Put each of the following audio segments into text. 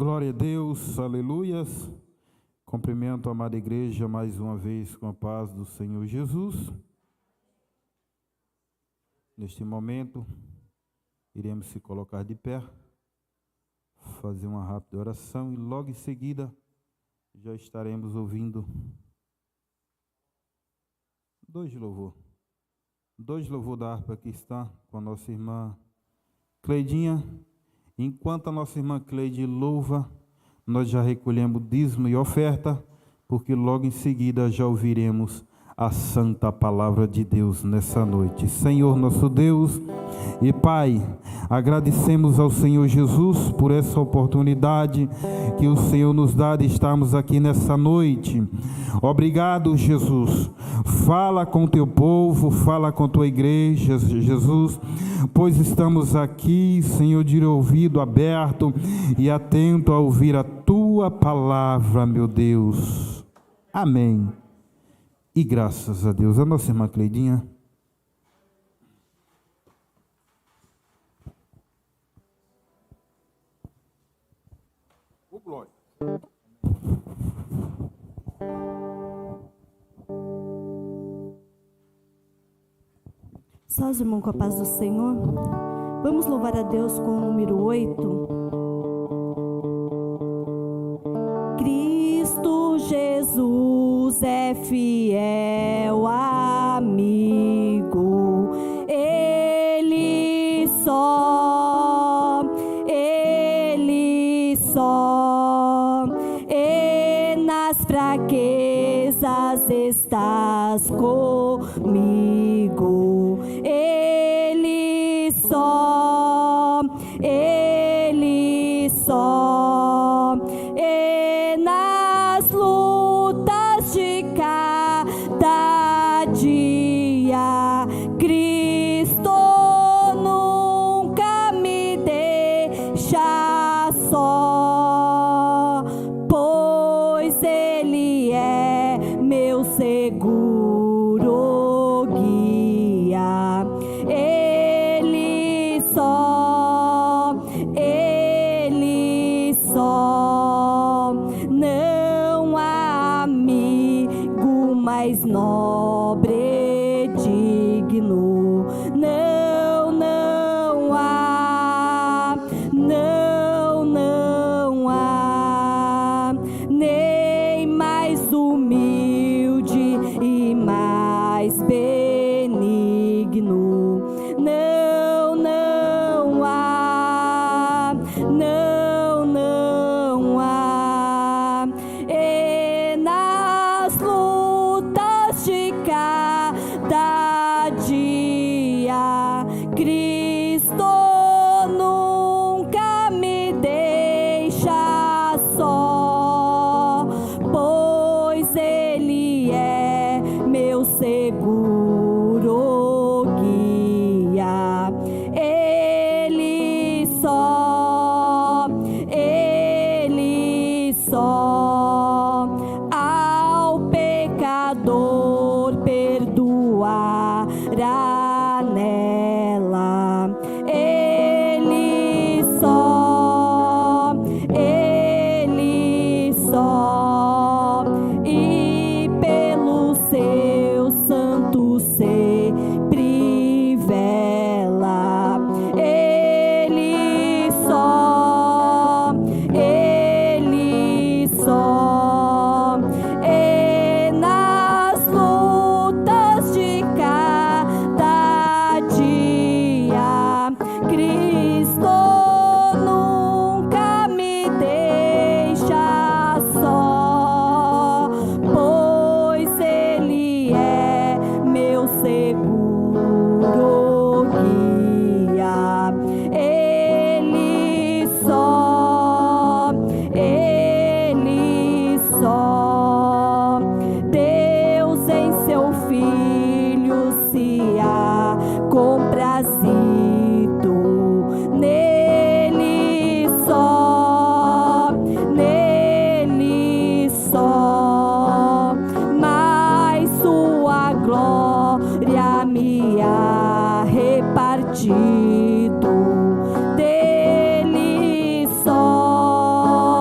Glória a Deus, aleluias. Cumprimento a amada igreja mais uma vez com a paz do Senhor Jesus. Neste momento, iremos se colocar de pé, fazer uma rápida oração e logo em seguida já estaremos ouvindo dois louvor da harpa que está com a nossa irmã Cleidinha. Enquanto a nossa irmã Cleide louva, nós já recolhemos dízimo e oferta, porque logo em seguida já ouviremos a santa palavra de Deus nessa noite. Senhor nosso Deus e Pai, agradecemos ao Senhor Jesus por essa oportunidade que o Senhor nos dá de estarmos aqui nessa noite. Obrigado, Jesus. Fala com teu povo, fala com tua igreja, Jesus, pois estamos aqui, Senhor, de ouvido aberto e atento a ouvir a tua palavra, meu Deus. Amém. E graças a Deus. A nossa irmã Cleidinha. Glória. Só os irmãos com a paz do Senhor. Vamos louvar a Deus com o número 8. Cristo Jesus é fiel amigo, Ele só, e nas fraquezas estás comigo, Ele só, e nas lutas de cada dia, Cristo nunca me deixa só, pois Ele é meu seguro guia, Ele só, não há amigo mais nobre e digno, não há, nem mais humilde e mais benigno, não há, e nas lutas de cada dia, Cristo nunca me deixa só, pois Ele é meu seguro guia, Ele só, ao pecador perdoará nela, Ele só, e pelo seu santo sempre vela, Ele só, e nas lutas de cada dia, Cristo nunca me deixa só, pois Ele é meu seguro guia, Ele só, Deus em seu Filho se há comprazido, nele só, mas sua glória me há repartido, dele só,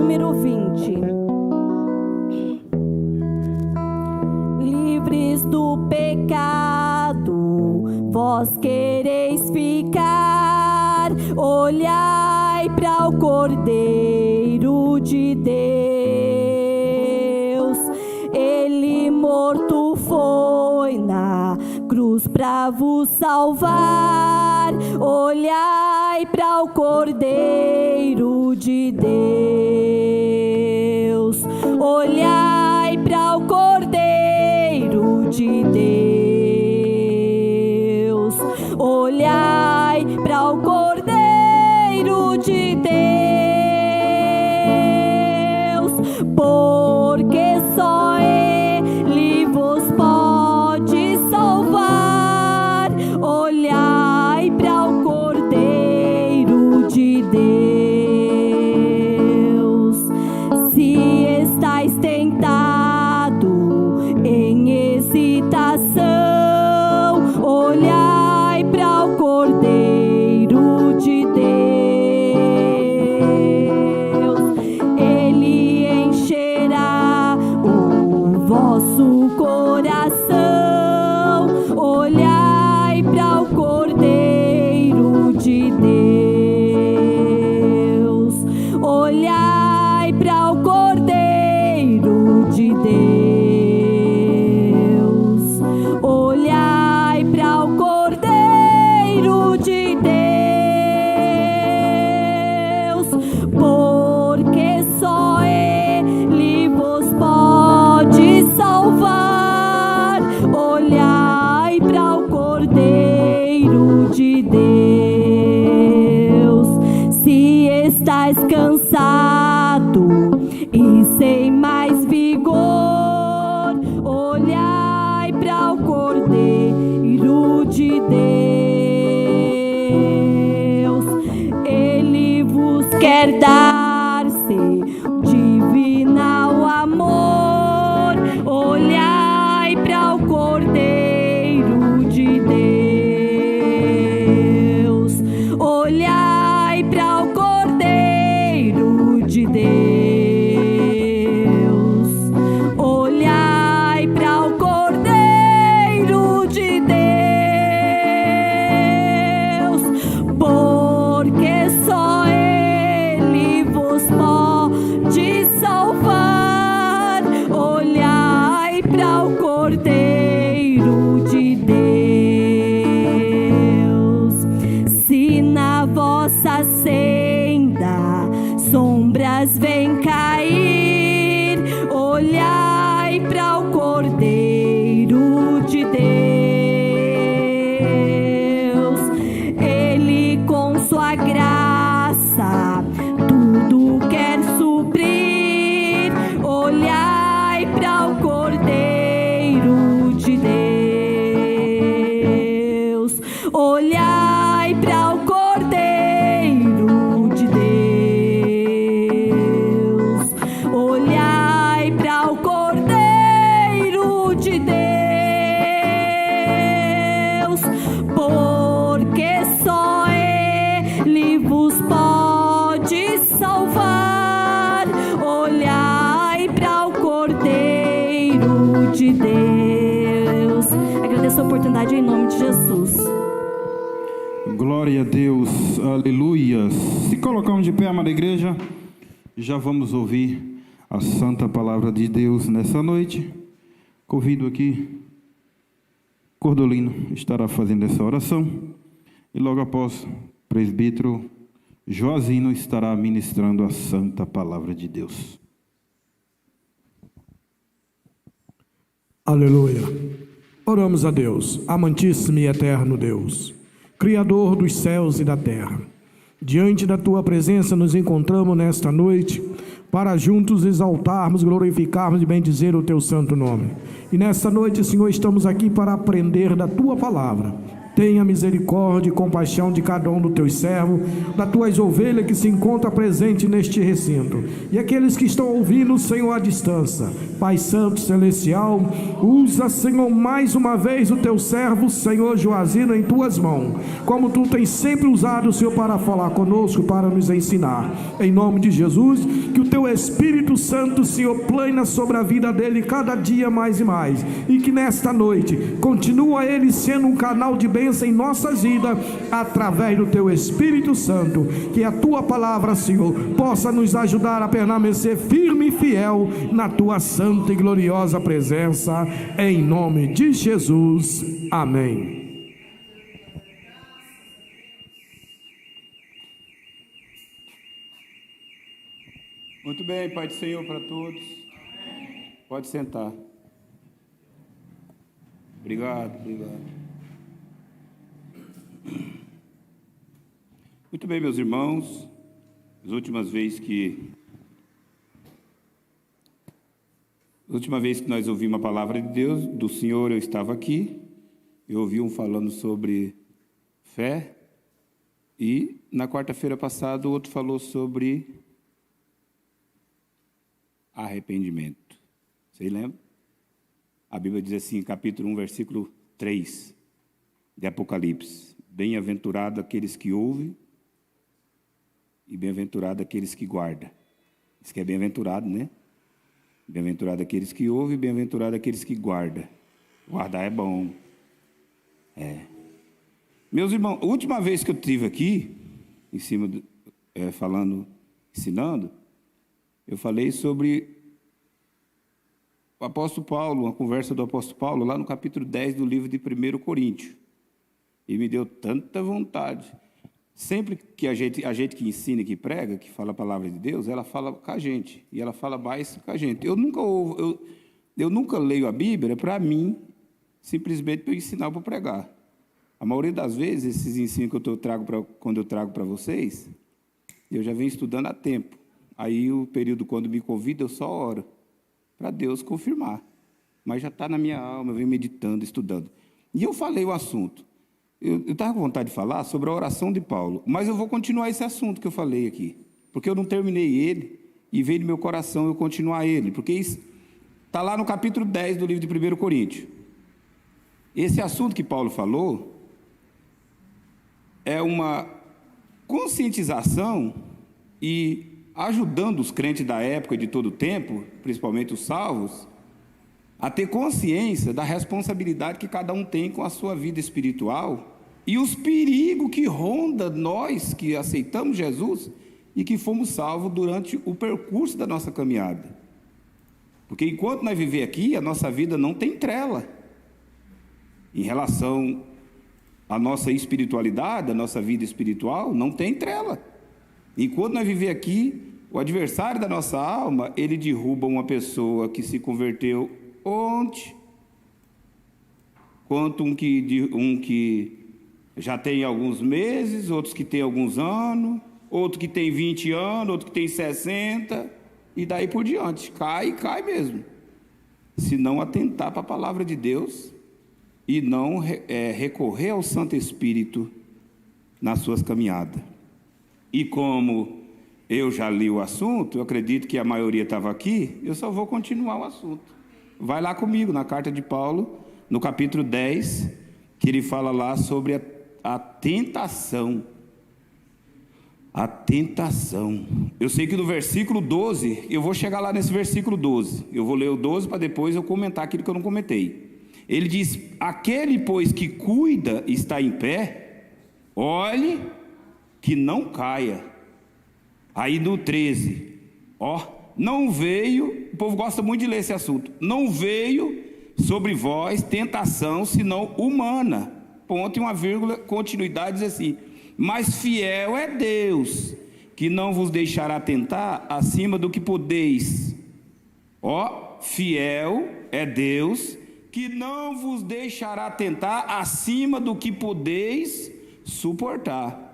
número 20. Livres do pecado, vós quereis ficar, olhai para o Cordeiro de Deus. Ele morto foi na cruz para vos salvar, olhai para o Cordeiro de Deus. Olhai para o Cordeiro de Deus. Olhai para o Cordeiro de Deus, porque só Ele vos pode salvar. Olhai para o Cordeiro de Deus. Se estáis tentado em hesitação, olhai para o Cordeiro de Deus. Ele encherá o vosso coração. Olhai para o Cordeiro de Deus. Olhai para o Cordeiro de Deus. Olhai para o Cordeiro de Deus, porque só Ele vos pode salvar. Olhai para o Cordeiro de Deus. Se estáis cansado e sem mais vigor, olhai para o Cordeiro de Deus. Ele vos quer dar seu divinal amor. Olhai para o Cordeiro de Deus. Olhai para o Cordeiro de Deus. Olhai para o Cordeiro de Deus, porque só Ele vos pode salvar. Olhai para o Cordeiro de Deus. Se na vossa senda sombras vêm cair, olhai para o Cordeiro de Deus. Ele com sua graça tudo quer suprir. Olhai para o Cordeiro de Deus. Olhai para o Cordeiro de Deus. Olhai para o Cordeiro de Deus, porque só Ele vos pode salvar. Olhai para o Cordeiro de Deus. Agradeço a oportunidade em nome de Jesus. Glória a Deus, aleluia. Se colocamos de pé, amada igreja, já vamos ouvir a santa palavra de Deus nessa noite. Convido aqui, Cordolino estará fazendo essa oração e logo após, o presbítero Joazino estará ministrando a santa palavra de Deus. Aleluia. Oramos a Deus, amantíssimo e eterno Deus, Criador dos céus e da terra. Diante da Tua presença nos encontramos nesta noite para juntos exaltarmos, glorificarmos e bendizer o Teu santo nome. E nesta noite, Senhor, estamos aqui para aprender da Tua palavra. Tenha misericórdia e compaixão de cada um dos teus servos, das tuas ovelhas que se encontram presentes neste recinto, e aqueles que estão ouvindo o Senhor à distância. Pai Santo Celestial, usa, Senhor, mais uma vez o teu servo, Senhor Joazino, em tuas mãos, como tu tens sempre usado, Senhor, para falar conosco, para nos ensinar. Em nome de Jesus, que o Teu Espírito Santo, Senhor, plana sobre a vida dele cada dia mais e mais, e que nesta noite continua ele sendo um canal de bênção em nossas vidas, através do Teu Espírito Santo. Que a Tua palavra, Senhor, possa nos ajudar a permanecer firme e fiel na Tua santa e gloriosa presença, em nome de Jesus, amém. Muito bem, Pai do Senhor para todos. Pode sentar. Obrigado. Muito bem, meus irmãos. As última vez que nós ouvimos a palavra de Deus, do Senhor, eu estava aqui. Eu ouvi falando sobre fé. E na quarta-feira passada o outro falou sobre arrependimento. Vocês lembram? A Bíblia diz assim, capítulo 1, versículo 3 de Apocalipse: bem-aventurado aqueles que ouvem e bem-aventurado aqueles que guardam. Isso que é bem-aventurado, né? Bem-aventurado aqueles que ouvem e bem-aventurado aqueles que guardam. Guardar é bom. Meus irmãos, a última vez que eu estive aqui, em cima, ensinando, eu falei sobre o apóstolo Paulo, uma conversa do apóstolo Paulo, lá no capítulo 10 do livro de 1 Coríntios. E me deu tanta vontade. Sempre que a gente que ensina, que prega, que fala a palavra de Deus, ela fala com a gente. E ela fala mais com a gente. Eu nunca leio a Bíblia para mim, simplesmente para eu ensinar, para pregar. A maioria das vezes, esses ensinos que quando eu trago para vocês, eu já venho estudando há tempo. Aí o período quando me convida, eu só oro para Deus confirmar. Mas já está na minha alma, eu venho meditando, estudando. E eu falei o assunto. Eu estava com vontade de falar sobre a oração de Paulo, mas eu vou continuar esse assunto que eu falei aqui, porque eu não terminei ele e veio do meu coração eu continuar ele, porque isso está lá no capítulo 10 do livro de 1 Coríntios. Esse assunto que Paulo falou é uma conscientização e ajudando os crentes da época e de todo o tempo, principalmente os salvos, a ter consciência da responsabilidade que cada um tem com a sua vida espiritual e os perigos que ronda nós que aceitamos Jesus e que fomos salvos durante o percurso da nossa caminhada. Porque enquanto nós vivemos aqui, a nossa vida não tem trela em relação à nossa espiritualidade, a nossa vida espiritual não tem trela. Enquanto nós vivemos aqui, o adversário da nossa alma, ele derruba uma pessoa que se converteu ontem, quanto um que já tem alguns meses, outros que tem alguns anos, outro que tem 20 anos, outro que tem 60, e daí por diante, cai mesmo. Se não atentar para a palavra de Deus e não recorrer ao Santo Espírito nas suas caminhadas. E como eu já li o assunto, eu acredito que a maioria estava aqui, eu só vou continuar o assunto. Vai lá comigo, na carta de Paulo, no capítulo 10, que ele fala lá sobre a tentação. A tentação. Eu sei que no versículo 12, eu vou chegar lá nesse versículo 12. Eu vou ler o 12 para depois eu comentar aquilo que eu não comentei. Ele diz: aquele, pois, que cuida está em pé, olhe que não caia. Aí no 13, não veio, o povo gosta muito de ler esse assunto, não veio sobre vós tentação, senão humana. Ponto e uma vírgula, continuidade, diz assim: mas fiel é Deus, que não vos deixará tentar acima do que podeis. Fiel é Deus, que não vos deixará tentar acima do que podeis suportar.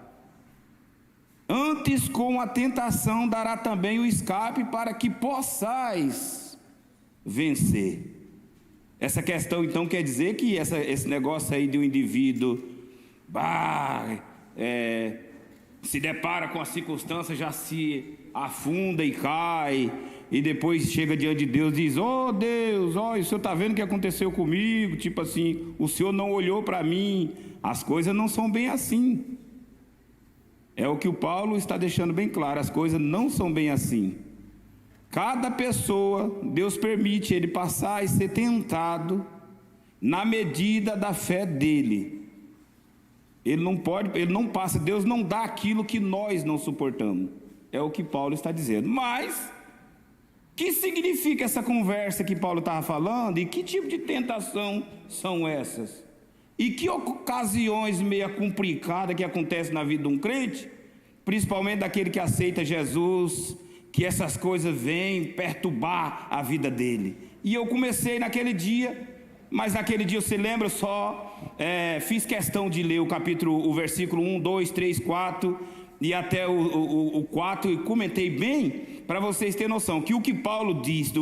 Antes, com a tentação, dará também o escape para que possais vencer. Essa questão, então, quer dizer que esse negócio aí de um indivíduo se depara com a circunstância, já se afunda e cai, e depois chega diante de Deus e diz: Deus, o Senhor está vendo o que aconteceu comigo? Tipo assim, o Senhor não olhou para mim. As coisas não são bem assim. É o que o Paulo está deixando bem claro, as coisas não são bem assim. Cada pessoa, Deus permite ele passar e ser tentado na medida da fé dele. Ele não passa, Deus não dá aquilo que nós não suportamos. É o que Paulo está dizendo. Mas, o que significa essa conversa que Paulo estava falando? E que tipo de tentação são essas? E que ocasiões meio complicadas que acontecem na vida de um crente, principalmente daquele que aceita Jesus, que essas coisas vêm perturbar a vida dele. E eu comecei naquele dia, mas naquele dia, você lembra, fiz questão de ler o versículo 1, 2, 3, 4 e até o 4, e comentei bem, para vocês terem noção, que o que Paulo diz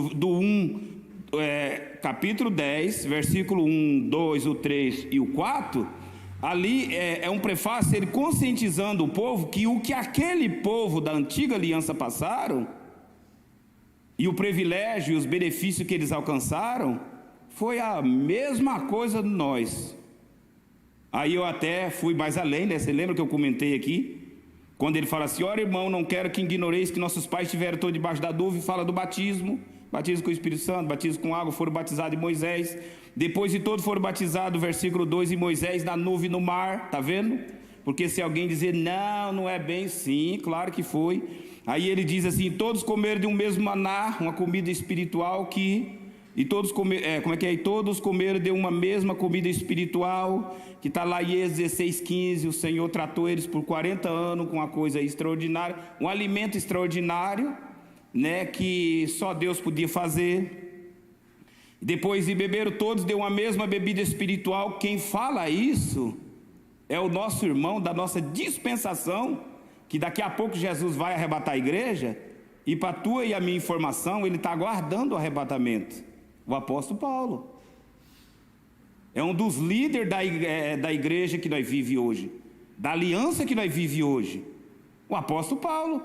capítulo 10, versículo 1, 2, o 3 e o 4, ali é um prefácio, ele conscientizando o povo que o que aquele povo da antiga aliança passaram, e o privilégio e os benefícios que eles alcançaram, foi a mesma coisa de nós. Aí eu até fui mais além, né? Você lembra que eu comentei aqui? Quando ele fala assim: ora irmão, não quero que ignoreis que nossos pais estiveram todos debaixo da dúvida, e fala do batismo com o Espírito Santo, batismo com água, foram batizados em Moisés, depois de todos foram batizados, versículo 2, em Moisés na nuvem no mar, tá vendo? Porque se alguém dizer, não é bem, sim, claro que foi. Aí ele diz assim: todos comeram de um mesmo maná, uma comida espiritual e todos comeram de uma mesma comida espiritual, que está lá em Êxodo 16:15, o Senhor tratou eles por 40 anos com uma coisa extraordinária, um alimento extraordinário, né, que só Deus podia fazer. Depois de beberam todos de uma mesma bebida espiritual. Quem fala isso é o nosso irmão da nossa dispensação, que daqui a pouco Jesus vai arrebatar a igreja, e para a tua e a minha informação, ele está aguardando o arrebatamento. O apóstolo Paulo é um dos líderes da igreja que nós vivemos hoje, da aliança que nós vivemos hoje. O apóstolo Paulo.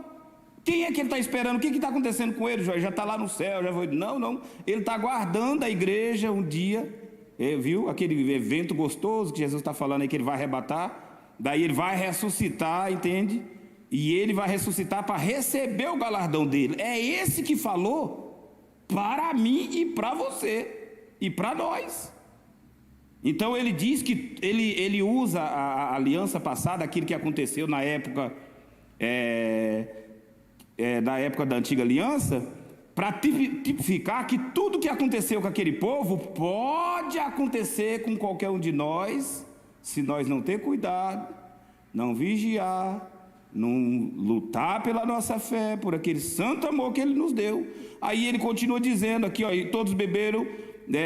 Quem é que ele está esperando? O que está acontecendo com ele? Já está lá no céu, já foi. Não, ele está aguardando a igreja um dia, viu? Aquele evento gostoso que Jesus está falando aí, que ele vai arrebatar, daí ele vai ressuscitar, entende? E ele vai ressuscitar para receber o galardão dele. É esse que falou para mim e para você e para nós. Então ele diz que ele usa a aliança passada, aquilo que aconteceu na época da época da antiga aliança, para tipificar que tudo que aconteceu com aquele povo pode acontecer com qualquer um de nós, se nós não ter cuidado, não vigiar, não lutar pela nossa fé, por aquele santo amor que ele nos deu. Aí ele continua dizendo aqui, ó, e todos beberam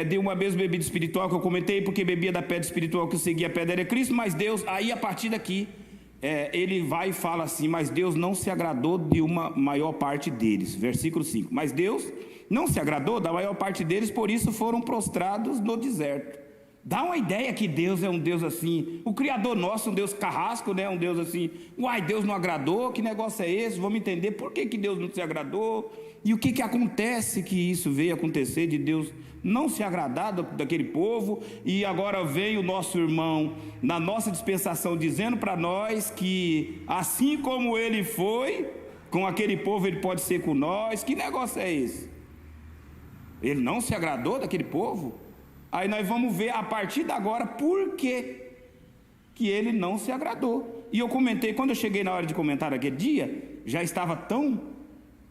de uma mesma bebida espiritual, que eu comentei, porque bebia da pedra espiritual que seguia a pedra era Cristo, mas Deus, aí a partir daqui, ele vai e fala assim: mas Deus não se agradou de uma maior parte deles, versículo 5, mas Deus não se agradou da maior parte deles, por isso foram prostrados no deserto. Dá uma ideia que Deus é um Deus assim, o Criador nosso, um Deus carrasco, né? Um Deus assim, Deus não agradou, que negócio é esse? Vamos entender por que Deus não se agradou, e o que acontece que isso veio acontecer, de Deus não se agradar daquele povo. E agora vem o nosso irmão, na nossa dispensação, dizendo para nós que assim como ele foi com aquele povo, ele pode ser com nós. Que negócio é esse? Ele não se agradou daquele povo? Aí nós vamos ver a partir de agora por que ele não se agradou. E eu comentei, quando eu cheguei na hora de comentar aquele dia, já estava tão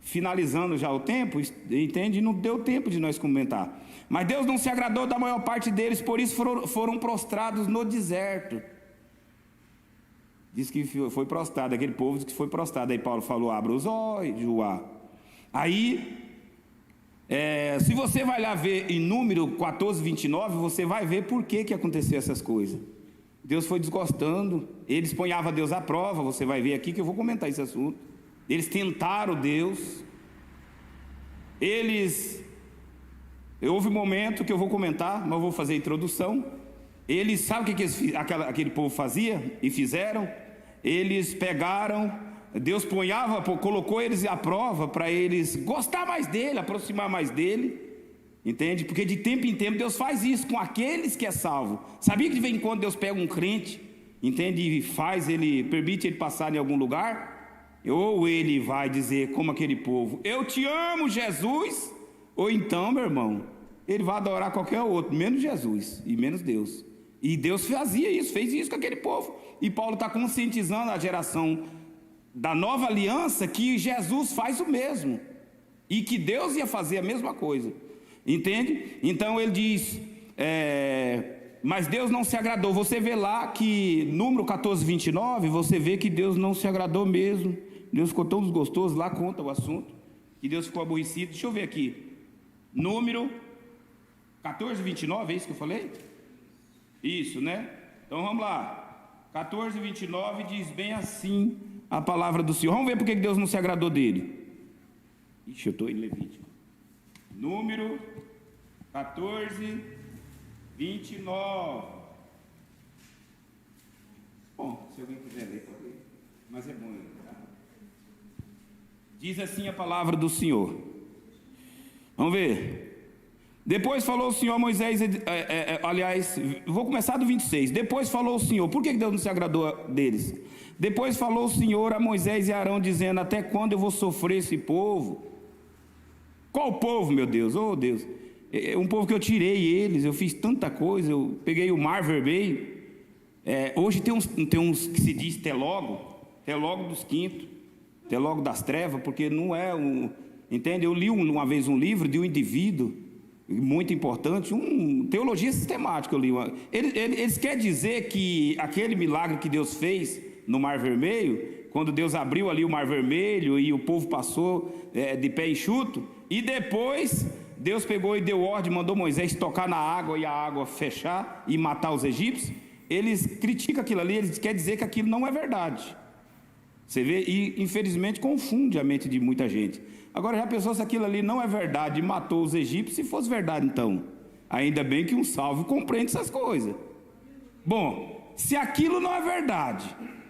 finalizando já o tempo, entende? Não deu tempo de nós comentar. Mas Deus não se agradou da maior parte deles, por isso foram prostrados no deserto. Diz que foi prostrado, aquele povo diz que foi prostrado. Aí Paulo falou: abra os olhos, Joá. Aí, se você vai lá ver em Número 14, 29, você vai ver por que aconteceu essas coisas. Deus foi desgostando, eles ponhavam Deus à prova. Você vai ver aqui que eu vou comentar esse assunto. Eles tentaram Deus. Houve um momento que eu vou comentar, mas eu vou fazer a introdução. Eles, sabe o que aquele povo fazia e fizeram? Eles pegaram, Deus colocou eles à prova para eles gostar mais dele, aproximar mais dele, entende? Porque de tempo em tempo Deus faz isso com aqueles que é salvo. Sabia que de vez em quando Deus pega um crente, entende? E permite ele passar em algum lugar? ou ele vai dizer como aquele povo, eu te amo, Jesus, ou então, meu irmão, ele vai adorar qualquer outro, menos Jesus e menos Deus. E Deus fazia isso, fez isso com aquele povo. E Paulo está conscientizando a geração da nova aliança que Jesus faz o mesmo, e que Deus ia fazer a mesma coisa, entende? Então ele diz, mas Deus não se agradou. Você vê lá que número 14, 29, você vê que Deus não se agradou mesmo. Deus ficou tão desgostoso, lá conta o assunto, que Deus ficou aborrecido. Deixa eu ver aqui, número 14, 29, é isso que eu falei? Isso, né? Então vamos lá, 14, 29 diz bem assim a palavra do Senhor. Vamos ver por que Deus não se agradou dele. Ixi, eu estou em Levítico. Número 14, 29. Bom, se alguém quiser ler, pode ler. Mas é bom ler, tá? Diz assim a palavra do Senhor. Vamos ver. Depois falou o Senhor a Moisés, aliás, vou começar do 26. Depois falou o Senhor, por que Deus não se agradou deles? Depois falou o Senhor a Moisés e Arão, dizendo, até quando eu vou sofrer esse povo? Qual povo, meu Deus? Oh Deus, é um povo que eu tirei eles, eu fiz tanta coisa, eu peguei o Mar Vermelho. Hoje tem uns que se diz teólogo dos quintos, teólogo das trevas, porque não é entende? Eu li uma vez um livro de um indivíduo muito importante, teologia sistemática, eu li. Eles querem dizer que aquele milagre que Deus fez no Mar Vermelho, quando Deus abriu ali o Mar Vermelho e o povo passou de pé enxuto, e depois Deus pegou e deu ordem, mandou Moisés tocar na água e a água fechar e matar os egípcios. Eles criticam aquilo ali, eles querem dizer que aquilo não é verdade. Você vê, e infelizmente confunde a mente de muita gente. Agora, já pensou se aquilo ali não é verdade e matou os egípcios? Se fosse verdade, então, ainda bem que um salvo compreende essas coisas. Bom, se aquilo não é verdade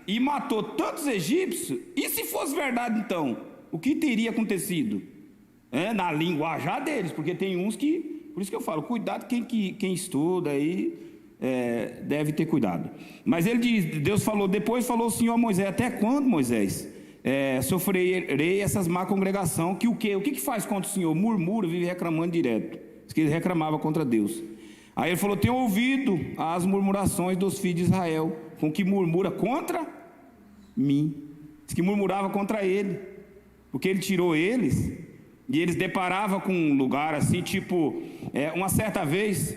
e matou tantos egípcios, e se fosse verdade, então, o que teria acontecido? Na linguajar deles, porque tem uns que, por isso que eu falo, cuidado quem estuda aí, deve ter cuidado. Mas ele diz, Deus falou, depois falou o Senhor a Moisés, até quando, Moisés? Sofrerei essas má congregação, que o quê? O que faz contra o Senhor? Murmura, vive reclamando direto. Diz que ele reclamava contra Deus. Aí ele falou, tenho ouvido as murmurações dos filhos de Israel, com que murmura contra mim. Diz que murmurava contra ele, porque ele tirou eles, e eles deparavam com um lugar assim, tipo, uma certa vez,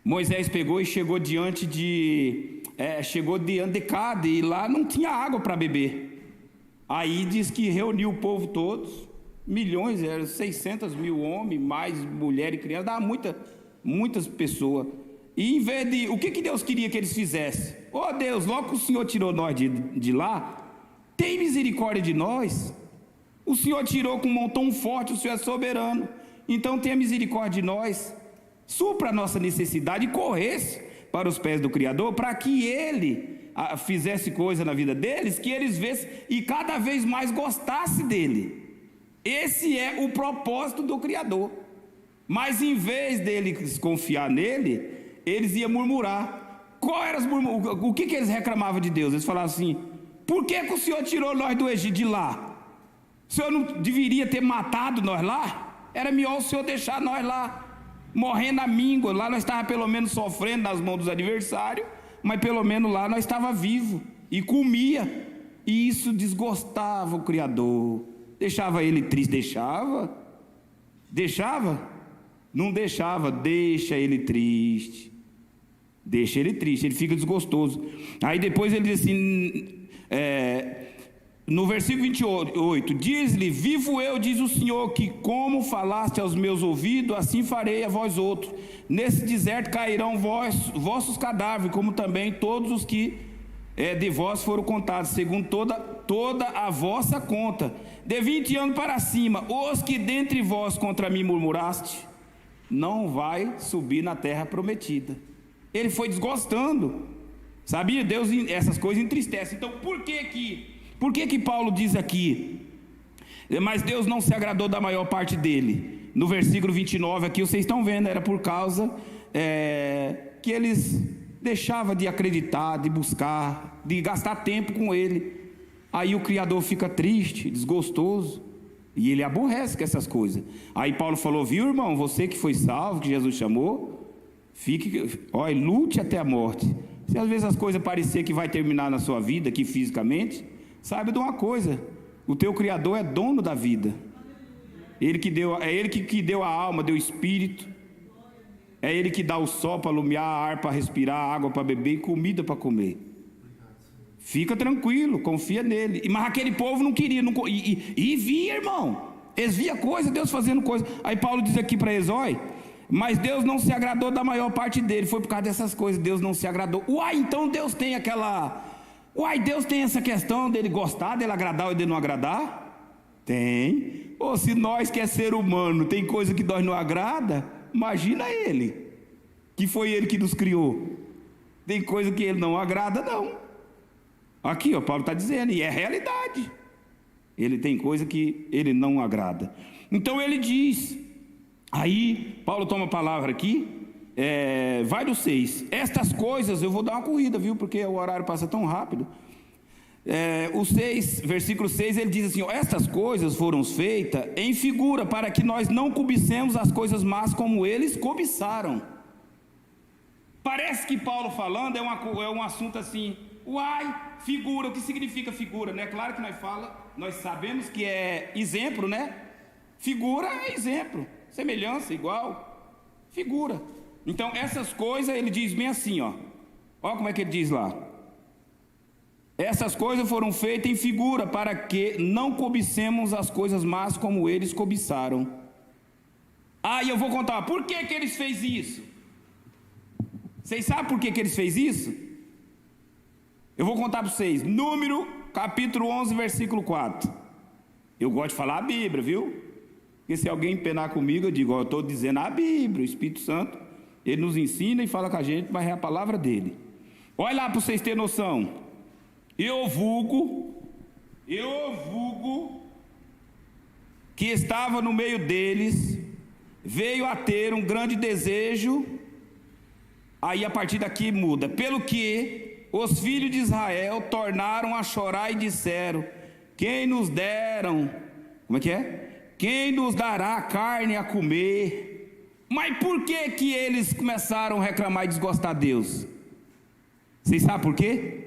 Moisés pegou e chegou diante de Cade, e lá não tinha água para beber. Aí diz que reuniu o povo todos, milhões, 600 mil homens, mais mulher e criança, dava muitas pessoas. E em vez de, o que Deus queria que eles fizessem? Oh Deus, logo que o Senhor tirou nós de lá, tem misericórdia de nós. O Senhor tirou com mão tão forte, o Senhor é soberano, então tenha misericórdia de nós, supra a nossa necessidade e corresse para os pés do Criador, para que Ele fizesse coisa na vida deles, que eles vissem e cada vez mais gostassem dele. Esse é o propósito do Criador. Mas em vez deles confiar nele, eles iam murmurar. O que eles reclamavam de Deus? Eles falavam assim, por que o Senhor tirou nós do Egito de lá? O Senhor não deveria ter matado nós lá? Era melhor o Senhor deixar nós lá, morrendo à míngua. Lá nós estávamos pelo menos sofrendo nas mãos dos adversários, mas pelo menos lá nós estávamos vivos e comia. E isso desgostava o Criador. Deixava ele triste? Deixava? Não deixava, deixa ele triste. Deixa ele triste, ele fica desgostoso. Aí depois ele diz assim, no versículo 28, diz-lhe, vivo eu, diz o Senhor, que como falaste aos meus ouvidos, assim farei a vós outros. Nesse deserto cairão vossos cadáveres, como também todos os que de vós foram contados, segundo toda a vossa conta. De 20 anos para cima, os que dentre vós contra mim murmuraste, não vai subir na terra prometida. Ele foi desgostando, sabia? Deus, essas coisas entristecem. Então por que Paulo diz aqui, mas Deus não se agradou da maior parte dele? No versículo 29 aqui, vocês estão vendo, era por causa que eles deixavam de acreditar, de buscar, de gastar tempo com ele. Aí o Criador fica triste, desgostoso, e ele aborrece com essas coisas. Aí Paulo falou: viu, irmão, você que foi salvo, que Jesus chamou, lute até a morte. Se às vezes as coisas parecer que vai terminar na sua vida, aqui fisicamente, saiba de uma coisa: o teu Criador é dono da vida. É Ele que deu a alma, deu o espírito. É Ele que dá o sol para alumiar, ar para respirar, água para beber e comida para comer. Fica tranquilo, confia nele. Mas aquele povo não queria, e via, irmão. Eles via coisa, Deus fazendo coisa. Aí Paulo diz aqui para eles: olha, mas Deus não se agradou da maior parte dele. Foi por causa dessas coisas, Deus não se agradou. Então Deus tem Deus tem essa questão dele gostar, dele agradar ou dele não agradar? Tem. Se nós que é ser humano, tem coisa que nós não agrada, imagina ele, que foi ele que nos criou. Tem coisa que ele não agrada, não. Aqui, Paulo está dizendo, e é realidade. Ele tem coisa que ele não agrada. Então ele diz, aí Paulo toma a palavra aqui, vai do 6. Estas coisas, eu vou dar uma corrida, viu, porque o horário passa tão rápido. O 6, versículo 6, ele diz assim: estas coisas foram feitas em figura, para que nós não cobicemos as coisas más como eles cobiçaram. Parece que Paulo falando é um assunto assim, figura, o que significa figura, né? Claro que nós sabemos que é exemplo, né? Figura é exemplo, semelhança, igual, figura. Então essas coisas, ele diz bem assim, olha como é que ele diz lá: essas coisas foram feitas em figura, para que não cobicemos as coisas más como eles cobiçaram. E eu vou contar, por que eles fez isso? Vocês sabem por que eles fez isso? Eu vou contar para vocês. Número, capítulo 11, versículo 4. Eu gosto de falar a Bíblia, viu? Porque se alguém empenar comigo, eu digo: eu estou dizendo a Bíblia, o Espírito Santo, ele nos ensina e fala com a gente, mas é a palavra dele. Olha lá para vocês terem noção. Eu vulgo que estava no meio deles, veio a ter um grande desejo. Aí a partir daqui muda: pelo que os filhos de Israel tornaram a chorar e disseram: quem nos deram, quem nos dará carne a comer? Mas por que eles começaram a reclamar e desgostar de Deus? Vocês sabem por quê?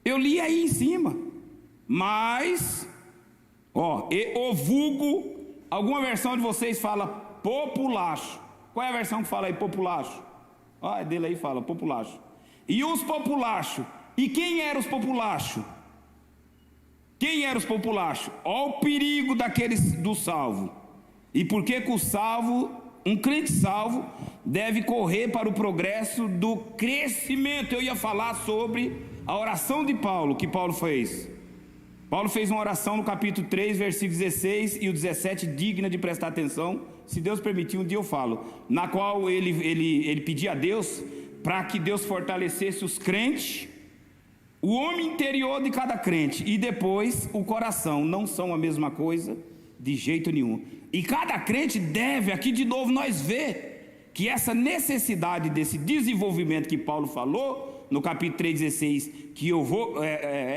Eu li aí em cima. Mas o vulgo, alguma versão de vocês fala populacho. Qual é a versão que fala aí populacho? É dele aí, fala populacho. E os populachos? E quem eram os populachos? Olha o perigo do salvo. E por que o salvo, um crente salvo, deve correr para o progresso do crescimento? Eu ia falar sobre a oração de Paulo, que Paulo fez. Paulo fez uma oração no capítulo 3, versículo 16 e o 17, digna de prestar atenção. Se Deus permitir, um dia eu falo. Na qual ele pedia a Deus para que Deus fortalecesse os crentes, o homem interior de cada crente, e depois o coração. Não são a mesma coisa de jeito nenhum. E cada crente deve, aqui de novo nós ver que essa necessidade desse desenvolvimento que Paulo falou no capítulo 3,16, que eu vou,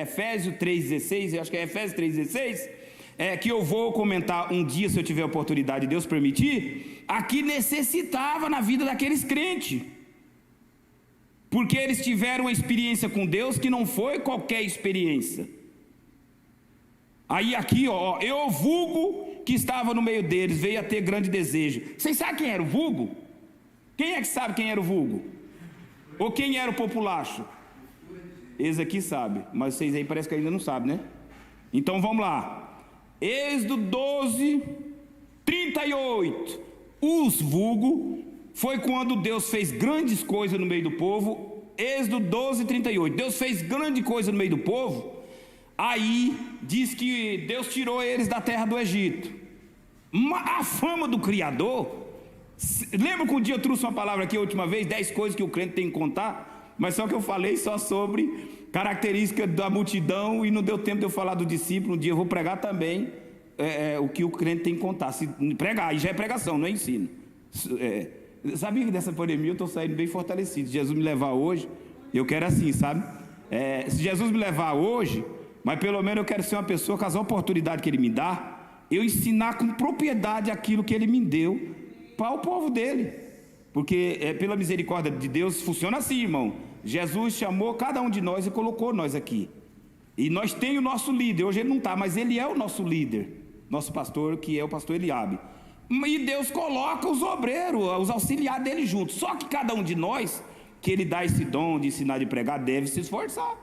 Efésios 3,16, eu acho que é Efésios 3,16, que eu vou comentar um dia, se eu tiver oportunidade, Deus permitir, aqui necessitava na vida daqueles crentes, porque eles tiveram uma experiência com Deus que não foi qualquer experiência. Aí aqui, eu vulgo que estava no meio deles, veio a ter grande desejo. Vocês sabem quem era o vulgo? Quem é que sabe quem era o vulgo? Ou quem era o populacho? Eles aqui sabem, mas vocês aí parece que ainda não sabem, né? Então vamos lá. Êxodo 12, 38. Os vulgo foi quando Deus fez grandes coisas no meio do povo. Êxodo 12, 38. Deus fez grande coisa no meio do povo. Aí diz que Deus tirou eles da terra do Egito. A fama do Criador. Lembra que um dia eu trouxe uma palavra aqui a última vez, 10 coisas que o crente tem que contar, mas só que eu falei só sobre características da multidão e não deu tempo de eu falar do discípulo. Um dia eu vou pregar também o que o crente tem que contar. Se pregar, aí já é pregação, não é ensino. Sabia que dessa pandemia eu estou saindo bem fortalecido. Se Jesus me levar hoje, eu quero assim, sabe? Se Jesus me levar hoje, mas pelo menos eu quero ser uma pessoa, com as oportunidades que Ele me dá, eu ensinar com propriedade aquilo que Ele me deu para o povo dele, porque pela misericórdia de Deus funciona assim, irmão. Jesus chamou cada um de nós e colocou nós aqui, e nós temos o nosso líder. Hoje ele não está, mas ele é o nosso líder, nosso pastor, que é o pastor Eliabe, e Deus coloca os obreiros, os auxiliares dele juntos. Só que cada um de nós, que Ele dá esse dom de ensinar, de pregar, deve se esforçar,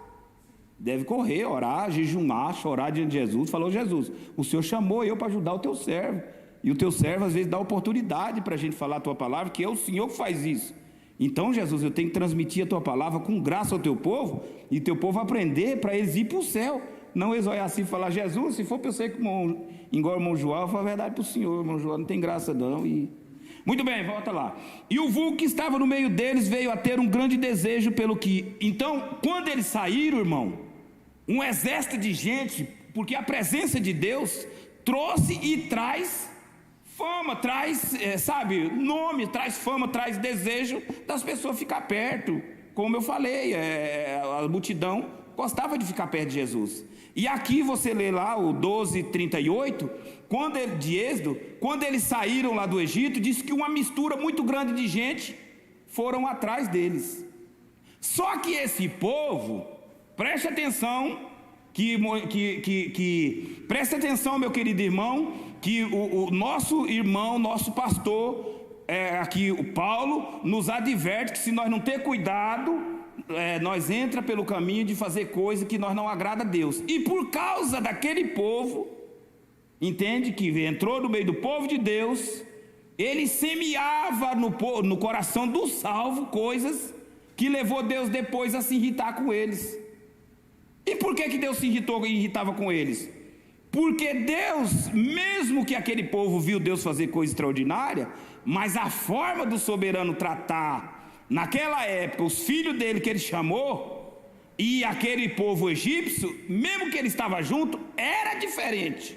deve correr, orar, jejuar, chorar diante de Jesus. Falou: Jesus, o Senhor chamou eu para ajudar o teu servo, e o teu servo às vezes dá oportunidade para a gente falar a tua palavra, que é o Senhor que faz isso. Então, Jesus, eu tenho que transmitir a tua palavra com graça ao teu povo, e teu povo aprender para eles ir para o céu. Não eles olhar assim e falar: Jesus, se for para eu ser igual o irmão João, eu falo a verdade para o Senhor, irmão João, não tem graça não. Muito bem, volta lá. E o vulgo que estava no meio deles veio a ter um grande desejo pelo que... Então, quando eles saíram, irmão, um exército de gente, porque a presença de Deus trouxe e traz fama, traz, nome, traz fama, traz desejo das pessoas ficar perto. Como eu falei, a multidão gostava de ficar perto de Jesus. E aqui você lê lá o 12:38, de Êxodo, quando eles saíram lá do Egito, diz que uma mistura muito grande de gente foram atrás deles. Só que esse povo, preste atenção, preste atenção, meu querido irmão, que o nosso irmão, nosso pastor, aqui o Paulo, nos adverte que se nós não ter cuidado, nós entra pelo caminho de fazer coisa que nós não agrada a Deus. E por causa daquele povo, entende, que entrou no meio do povo de Deus, ele semeava no coração do salvo coisas que levou Deus depois a se irritar com eles. E por que Deus se irritava com eles? Porque Deus, mesmo que aquele povo viu Deus fazer coisa extraordinária, mas a forma do soberano tratar naquela época os filhos dele que ele chamou, e aquele povo egípcio, mesmo que ele estava junto, era diferente.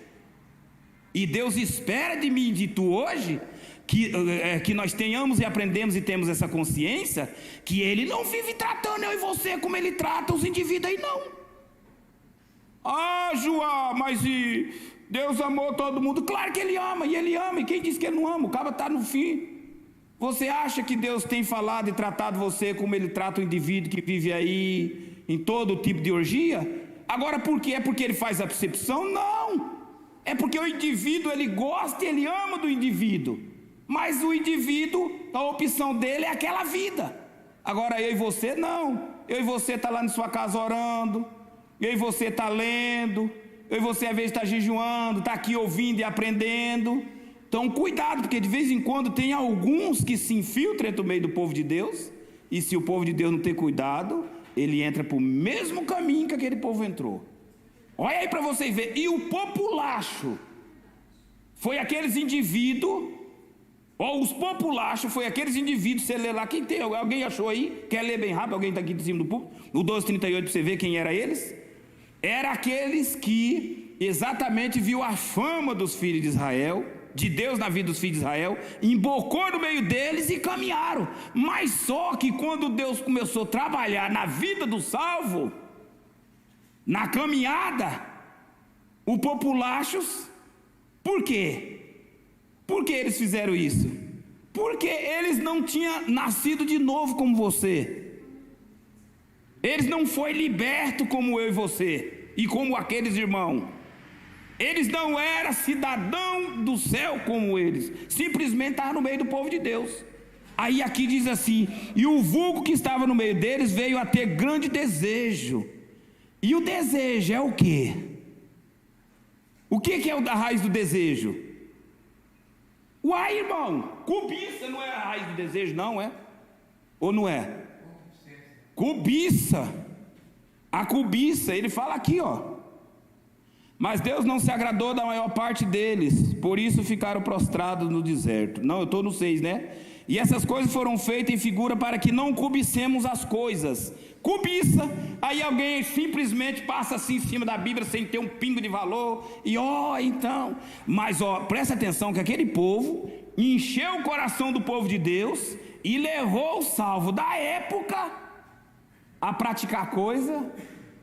E Deus espera de mim e de tu hoje que nós tenhamos e aprendemos e temos essa consciência, que Ele não vive tratando eu e você como Ele trata os indivíduos aí, não. Ah, João, mas Deus amou todo mundo. Claro que Ele ama, e quem disse que Ele não ama? O cara está no fim. Você acha que Deus tem falado e tratado você como Ele trata o indivíduo que vive aí em todo tipo de orgia? Agora por quê? É porque Ele faz a percepção? Não, é porque o indivíduo, ele gosta e ele ama do indivíduo, mas o indivíduo, a opção dele é aquela vida. Agora eu e você não. Eu e você está lá na sua casa orando, eu e você está lendo, eu e você às vezes está jejuando, está aqui ouvindo e aprendendo. Então cuidado, porque de vez em quando tem alguns que se infiltram no meio do povo de Deus, e se o povo de Deus não ter cuidado, ele entra para o mesmo caminho que aquele povo entrou. Olha aí para vocês verem. E o populacho foi aqueles indivíduos, os populachos foi aqueles indivíduos, você lê lá, quem tem, alguém achou aí? Quer ler bem rápido? Alguém está aqui de cima do púlpito? O 12:38 para você ver quem era eles? Era aqueles que exatamente viu a fama dos filhos de Israel, de Deus na vida dos filhos de Israel, embocou no meio deles e caminharam. Mas só que quando Deus começou a trabalhar na vida do salvo, na caminhada, o populachos, por quê? Por que eles fizeram isso? Porque eles não tinham nascido de novo como você. Eles não foram libertos como eu e você, e como aqueles irmãos. Eles não eram cidadão do céu como eles, simplesmente estavam no meio do povo de Deus. Aí aqui diz assim: e o vulgo que estava no meio deles veio a ter grande desejo. E o desejo é o quê? O que é a raiz do desejo? Uai, irmão, cobiça não é a raiz do desejo, não é? Ou não é? Cobiça. A cobiça, ele fala aqui, ó. Mas Deus não se agradou da maior parte deles, por isso ficaram prostrados no deserto. Não, eu estou no 6, né? E essas coisas foram feitas em figura para que não cobicemos as coisas. Cobiça, aí alguém simplesmente passa assim em cima da Bíblia sem ter um pingo de valor, e então, mas presta atenção que aquele povo encheu o coração do povo de Deus e levou o salvo da época a praticar coisa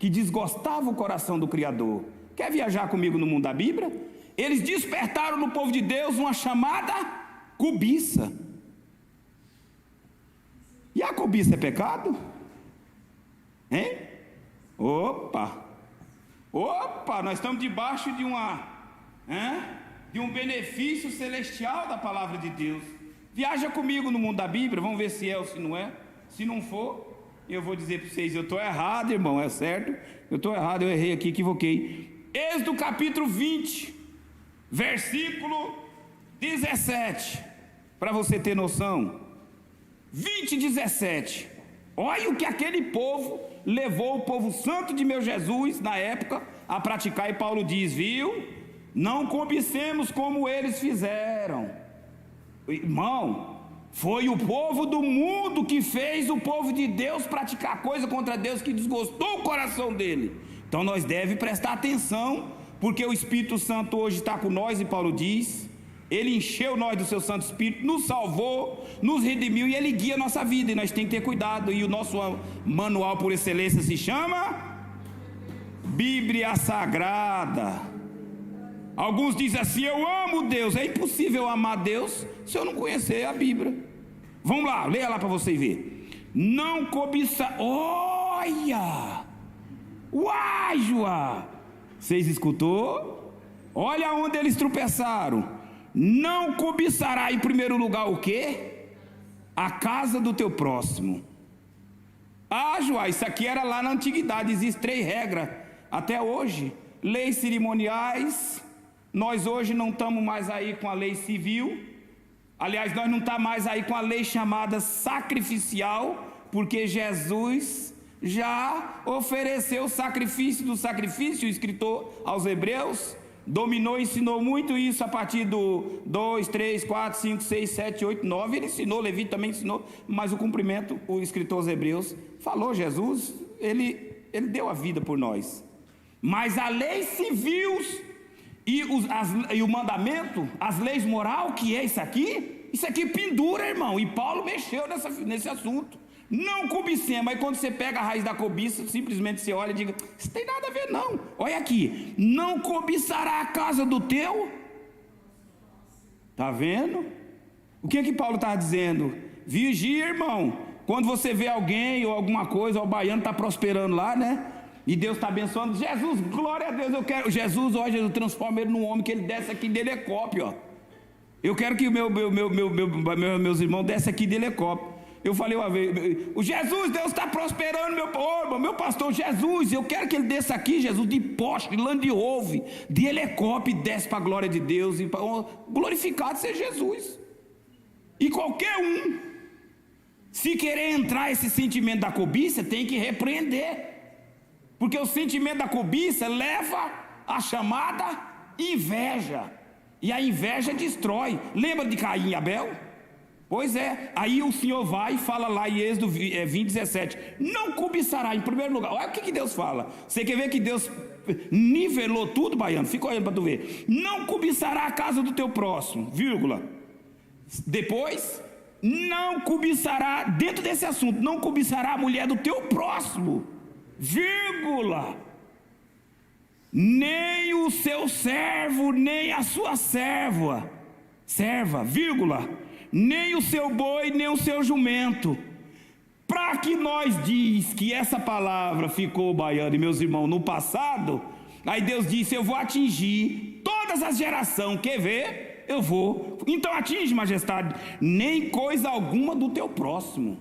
que desgostava o coração do Criador. Quer viajar comigo no mundo da Bíblia? Eles despertaram no povo de Deus uma chamada cobiça. E a cobiça é pecado? Hein? Opa, nós estamos debaixo de de um benefício celestial da palavra de Deus. Viaja comigo no mundo da Bíblia, vamos ver se é ou se não é. Se não for, eu vou dizer para vocês, eu estou errado, irmão, é certo? Eu estou errado, eu errei aqui, equivoquei. Êxodo capítulo 20, versículo 17, para você ter noção. 20, 17. Olha o que aquele povo levou o povo santo de meu Jesus, na época, a praticar, e Paulo diz, viu? Não cobicemos como eles fizeram. Irmão, foi o povo do mundo que fez o povo de Deus praticar coisa contra Deus que desgostou o coração dele. Então nós devemos prestar atenção, porque o Espírito Santo hoje está com nós, e Paulo diz, ele encheu nós do seu Santo Espírito, nos salvou, nos redimiu, e ele guia a nossa vida, e nós temos que ter cuidado. E o nosso manual por excelência se chama Bíblia Sagrada. Alguns dizem assim, eu amo Deus. É impossível amar Deus se eu não conhecer a Bíblia. Vamos lá, leia lá para você ver. Não cobiça. Olha! Uai, Joá! Vocês escutou? Olha onde eles tropeçaram. Não cobiçará em primeiro lugar o quê? A casa do teu próximo. Ah, Joá, isso aqui era lá na antiguidade. Existem 3 regras até hoje. Leis cerimoniais. Nós hoje não estamos mais aí com a lei civil. Aliás, nós não estamos mais aí com a lei chamada sacrificial, porque Jesus já ofereceu o sacrifício do sacrifício. O escritor aos Hebreus dominou e ensinou muito isso a partir do 2, 3, 4, 5, 6, 7, 8, 9. Ele ensinou, Levi também ensinou, mas o cumprimento, o escritor aos Hebreus falou, Jesus, ele deu a vida por nós. Mas a lei civil e o mandamento, as leis moral, que é isso aqui pendura, irmão. E Paulo mexeu nesse assunto. Não cobicemos. Aí quando você pega a raiz da cobiça, simplesmente você olha e diga, isso tem nada a ver não. Olha aqui, não cobiçará a casa do teu. Está vendo? O que Paulo está dizendo? Vigia, irmão. Quando você vê alguém ou alguma coisa, o baiano está prosperando lá, né? E Deus está abençoando. Jesus, glória a Deus, eu quero. Jesus, ó, Jesus, transforma ele num homem que ele desce aqui de helicóptero, ó. Eu quero que meus irmãos desçam aqui de helicóptero. Eu falei uma vez, o Jesus, Deus está prosperando meu pastor Jesus, eu quero que ele desça aqui, Jesus, de Porsche, de Land Rover, de helicóptero, e desce para a glória de Deus, e glorificado seja Jesus. E qualquer um, se querer entrar esse sentimento da cobiça, tem que repreender. Porque o sentimento da cobiça leva à chamada inveja. E a inveja destrói. Lembra de Caim e Abel? Pois é. Aí o Senhor vai e fala lá em Êxodo 20, 17. Não cobiçará em primeiro lugar. Olha o que Deus fala. Você quer ver que Deus nivelou tudo, baiano? Fica olhando para tu ver. Não cobiçará a casa do teu próximo, vírgula. Depois, não cobiçará, dentro desse assunto, não cobiçará a mulher do teu próximo, vírgula, nem o seu servo, nem a sua serva, vírgula, nem o seu boi, nem o seu jumento. Para que nós diz que essa palavra ficou, baiano e meus irmãos, no passado, aí Deus disse, eu vou atingir todas as gerações, quer ver? Eu vou. Então atinge, majestade, nem coisa alguma do teu próximo.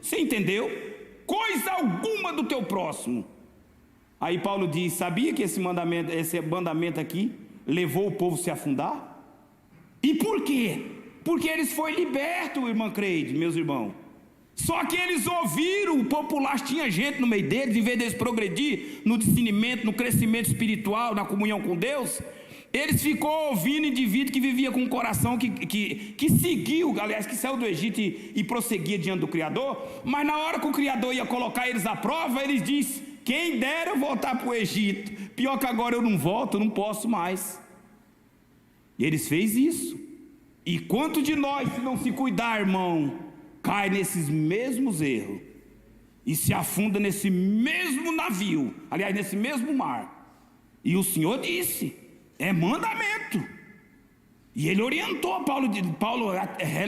Você entendeu? Coisa alguma do teu próximo. Aí Paulo diz, sabia que esse mandamento aqui levou o povo a se afundar? E por quê? Porque eles foram libertos, irmã Creide, meus irmãos. Só que eles ouviram, o popular tinha gente no meio deles, em vez deles progredir no discernimento, no crescimento espiritual, na comunhão com Deus, eles ficou ouvindo indivíduo que vivia com um coração que seguiu, aliás, que saiu do Egito e prosseguia diante do Criador, mas na hora que o Criador ia colocar eles à prova, eles dizem, quem dera eu voltar para o Egito, pior que agora eu não volto, eu não posso mais. E eles fez isso. E quanto de nós, se não se cuidar, irmão, cai nesses mesmos erros. e se afunda nesse mesmo navio, aliás, nesse mesmo mar. E o Senhor disse: é mandamento. E ele orientou, Paulo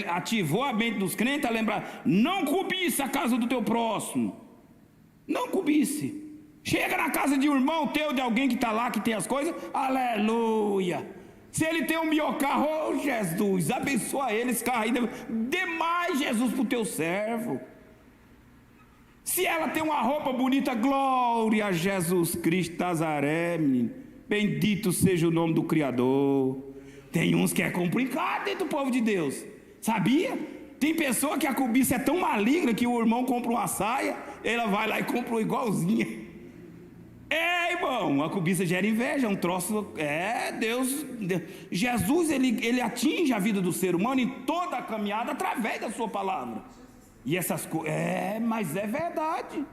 ativou a mente dos crentes a lembrar: não cobice a casa do teu próximo, não cobice. Chega na casa de um irmão teu, de alguém que está lá, que tem as coisas, aleluia. Se ele tem um melhor carro, oh Jesus, abençoa ele, esse carro aí, dê mais, Jesus, para o teu servo. Se ela tem uma roupa bonita, glória a Jesus Cristo Nazaré, menino. Bendito seja o nome do Criador. Tem uns que é complicado dentro do povo de Deus, sabia? Tem pessoa que a cobiça é tão maligna que o irmão compra uma saia, ela vai lá e compra uma igualzinha. Irmão, a cobiça gera inveja, é um troço. Deus, Jesus, ele atinge a vida do ser humano em toda a caminhada através da sua palavra. E essas coisas, mas é verdade.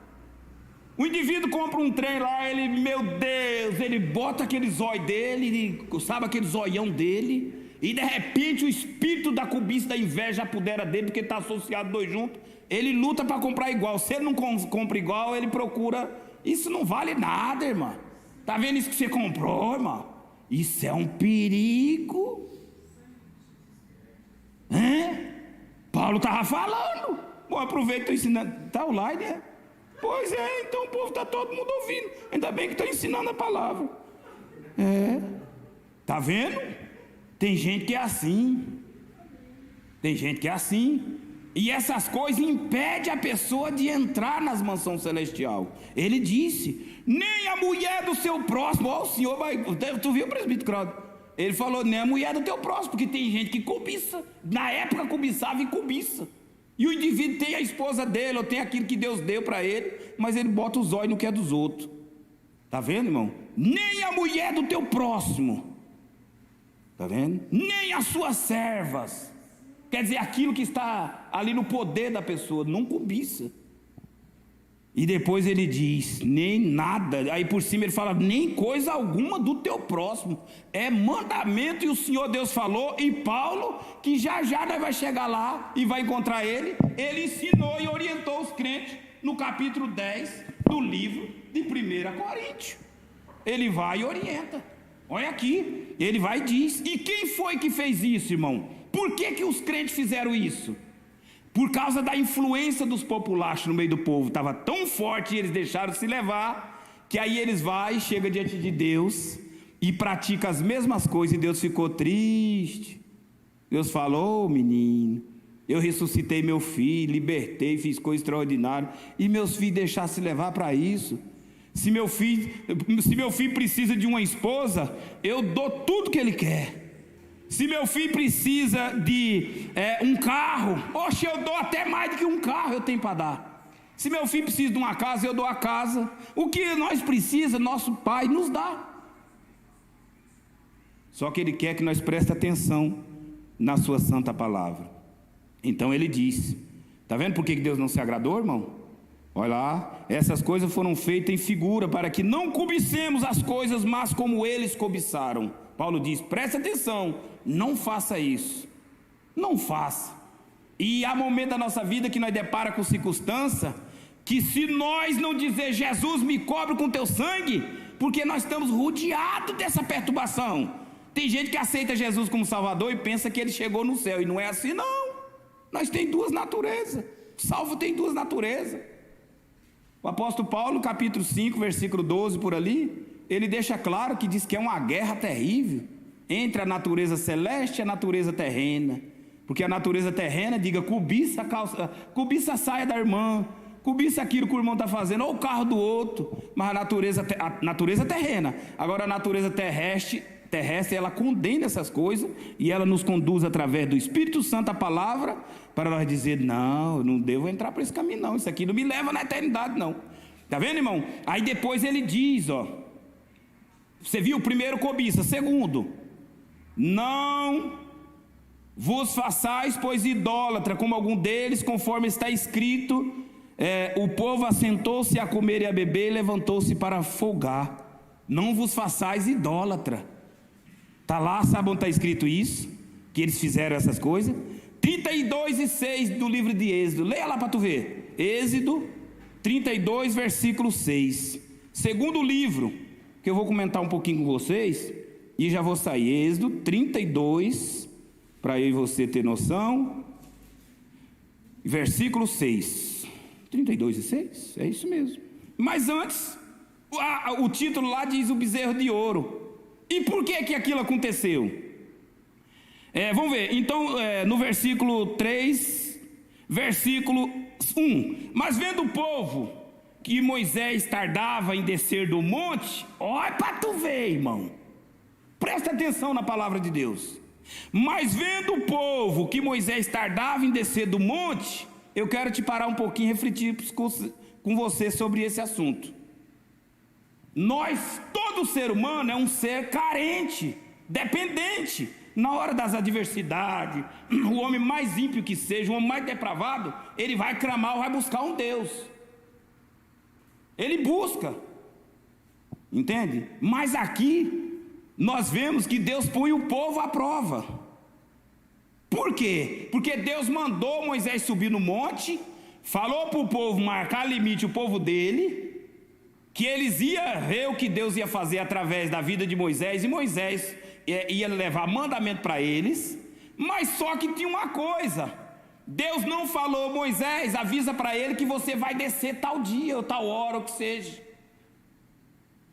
O indivíduo compra um trem lá, ele, meu Deus, ele bota aquele zóio dele, sabe, aquele zoião dele, e de repente o espírito da cobiça, da inveja apodera dele, porque está associado dois juntos. Ele luta para comprar igual. Se ele não compra igual, ele procura. Isso não vale nada, irmão. Está vendo isso que você comprou, irmão? Isso é um perigo. Paulo estava falando. Bom, aproveita, estou ensinando. Está online, é? Pois é, então o povo está todo mundo ouvindo. Ainda bem que estou ensinando a palavra. Está vendo? Tem gente que é assim. Tem gente que é assim. E essas coisas impedem a pessoa de entrar nas mansões celestiais. Ele disse: nem a mulher do seu próximo. Ó, o Senhor vai. Tu viu, presbítero Claudio? Ele falou: nem a mulher do teu próximo, porque tem gente que cobiça. Na época cobiçava e cobiça. E o indivíduo tem a esposa dele, ou tem aquilo que Deus deu para ele, mas ele bota os olhos no que é dos outros. Está vendo, irmão? Nem a mulher do teu próximo. Está vendo? Nem as suas servas. Quer dizer, aquilo que está ali no poder da pessoa, não cobiça. E depois ele diz: nem nada. Aí por cima ele fala: nem coisa alguma do teu próximo. É mandamento, e o Senhor Deus falou. E Paulo, que já nós vai chegar lá e vai encontrar ele ensinou e orientou os crentes no capítulo 10 do livro de 1 Coríntios. Ele vai e orienta. Olha aqui, ele vai e diz. E quem foi que fez isso, irmão? Por que os crentes fizeram isso? Por causa da influência dos populares no meio do povo. Estava tão forte e eles deixaram se levar, que aí eles vão, chegam diante de Deus e praticam as mesmas coisas, e Deus ficou triste. Deus falou: menino, eu ressuscitei meu filho, libertei, fiz coisa extraordinária, e meus filhos deixaram se levar para isso. Se meu filho precisa de uma esposa, eu dou tudo que ele quer. Se meu filho precisa de um carro, oxe, eu dou até mais do que um carro eu tenho para dar. Se meu filho precisa de uma casa, eu dou a casa. O que nós precisamos, nosso Pai nos dá. Só que Ele quer que nós prestemos atenção na sua santa palavra. Então Ele diz: está vendo por que Deus não se agradou, irmão? Olha lá, essas coisas foram feitas em figura, para que não cobicemos as coisas, mas como eles cobiçaram. Paulo diz: preste atenção, não faça isso, não faça. E há momento da nossa vida que nós depara com circunstância, que se nós não dizer: Jesus, me cobre com teu sangue, porque nós estamos rodeados dessa perturbação. Tem gente que aceita Jesus como Salvador e pensa que ele chegou no céu, e não é assim não. Nós temos duas naturezas, salvo tem duas naturezas. O apóstolo Paulo, capítulo 5, versículo 12, por ali, ele deixa claro que diz que é uma guerra terrível entre a natureza celeste e a natureza terrena. Porque a natureza terrena, diga, cobiça a saia da irmã, cobiça aquilo que o irmão está fazendo, ou o carro do outro. Mas a natureza terrena. Agora a natureza terrestre, ela condena essas coisas, e ela nos conduz através do Espírito Santo, a palavra, para nós dizer: não, eu não devo entrar por esse caminho não, isso aqui não me leva na eternidade não. Está vendo, irmão? Aí depois ele diz, você viu, primeiro cobiça, segundo, não vos façais, pois idólatra, como algum deles, conforme está escrito, o povo assentou-se a comer e a beber e levantou-se para folgar. Não vos façais idólatra. Está lá, sabe onde está escrito isso? Que eles fizeram essas coisas? 32:6 do livro de Êxodo. Leia lá para tu ver. Êxodo 32, versículo 6. Segundo livro, que eu vou comentar um pouquinho com vocês, e já vou sair. Êxodo 32, para eu e você ter noção. Versículo 6. 32 e 6? É isso mesmo. Mas antes, o título lá diz o bezerro de ouro. E por que que aquilo aconteceu? Vamos ver. Então, no versículo 3, versículo 1. Mas vendo o povo que Moisés tardava em descer do monte, olha para tu ver, irmão. Presta atenção na palavra de Deus. Mas vendo o povo que Moisés tardava em descer do monte, eu quero te parar um pouquinho e refletir com você sobre esse assunto. Todo ser humano é um ser carente, dependente. Na hora das adversidades, o homem mais ímpio que seja, o homem mais depravado, ele vai clamar, vai buscar um Deus. Ele busca, entende? Mas aqui, nós vemos que Deus põe o povo à prova. Por quê? Porque Deus mandou Moisés subir no monte, falou para o povo marcar limite, o povo dele, que eles iam ver o que Deus ia fazer através da vida de Moisés, e Moisés ia levar mandamento para eles. Mas só que tinha uma coisa: Deus não falou, Moisés, avisa para ele que você vai descer tal dia, ou tal hora, ou que seja.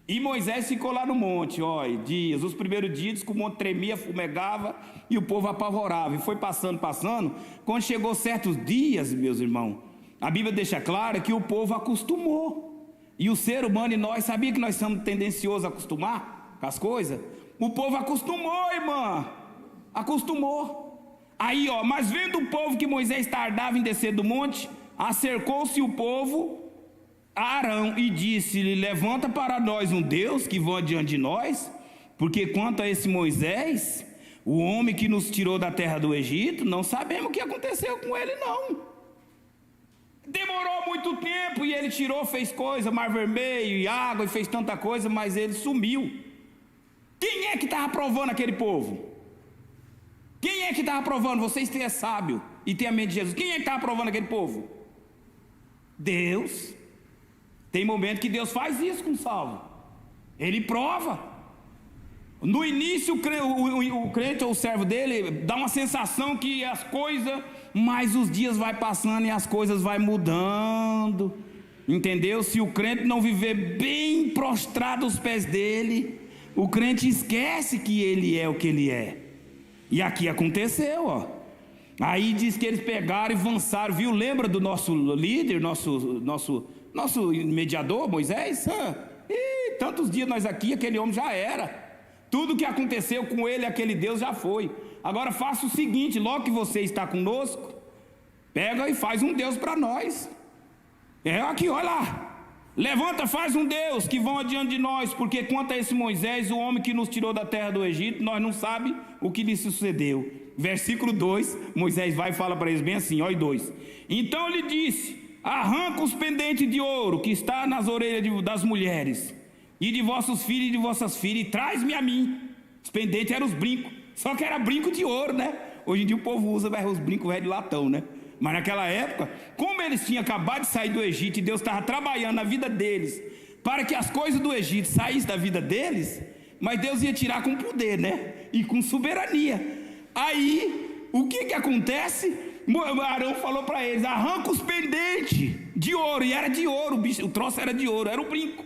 E Moisés ficou lá no monte, dias. Os primeiros dias que o monte tremia, fumegava, e o povo apavorava. E foi passando. Quando chegou certos dias, meus irmãos, a Bíblia deixa claro que o povo acostumou. E o ser humano e nós, sabia que nós somos tendenciosos a acostumar com as coisas? O povo acostumou, irmã. Acostumou. Aí, mas vendo o povo que Moisés tardava em descer do monte, acercou-se o povo a Arão e disse-lhe: levanta para nós um Deus que vá diante de nós, porque quanto a esse Moisés, o homem que nos tirou da terra do Egito, não sabemos o que aconteceu com ele não. Demorou muito tempo e ele tirou, fez coisa, mar vermelho e água, e fez tanta coisa, mas ele sumiu. Quem é que estava provando aquele povo? Quem é que estava provando? Vocês têm sábio e têm a mente de Jesus. Quem é que estava provando aquele povo? Deus. Tem momento que Deus faz isso com o salvo. Ele prova. No início o crente ou o servo dele dá uma sensação que as coisas, mas os dias vai passando e as coisas vai mudando. Entendeu? Se o crente não viver bem prostrado aos pés dele, o crente esquece que ele é o que ele é. E aqui aconteceu, Aí diz que eles pegaram e avançaram, viu? Lembra do nosso líder, nosso mediador, Moisés? E tantos dias nós aqui, aquele homem já era. Tudo que aconteceu com ele, aquele Deus já foi. Agora faça o seguinte: logo que você está conosco, pega e faz um Deus para nós. Aqui, olha lá. Levanta, faz um Deus que vão adiante de nós, porque quanto a esse Moisés, o homem que nos tirou da terra do Egito, nós não sabemos o que lhe sucedeu. Versículo 2, Moisés vai e fala para eles bem assim, 2. Então ele disse: arranca os pendentes de ouro que está nas orelhas das mulheres, e de vossos filhos e de vossas filhas, e traz-me a mim. Os pendentes eram os brincos, só que era brinco de ouro, né? Hoje em dia o povo usa os brincos velhos de latão, né? Mas naquela época, como eles tinham acabado de sair do Egito e Deus estava trabalhando na vida deles para que as coisas do Egito saíssem da vida deles, mas Deus ia tirar com poder, né? E com soberania. Aí, o que acontece? Arão falou para eles: arranca os pendentes de ouro. E era de ouro, o troço era de ouro, era um brinco.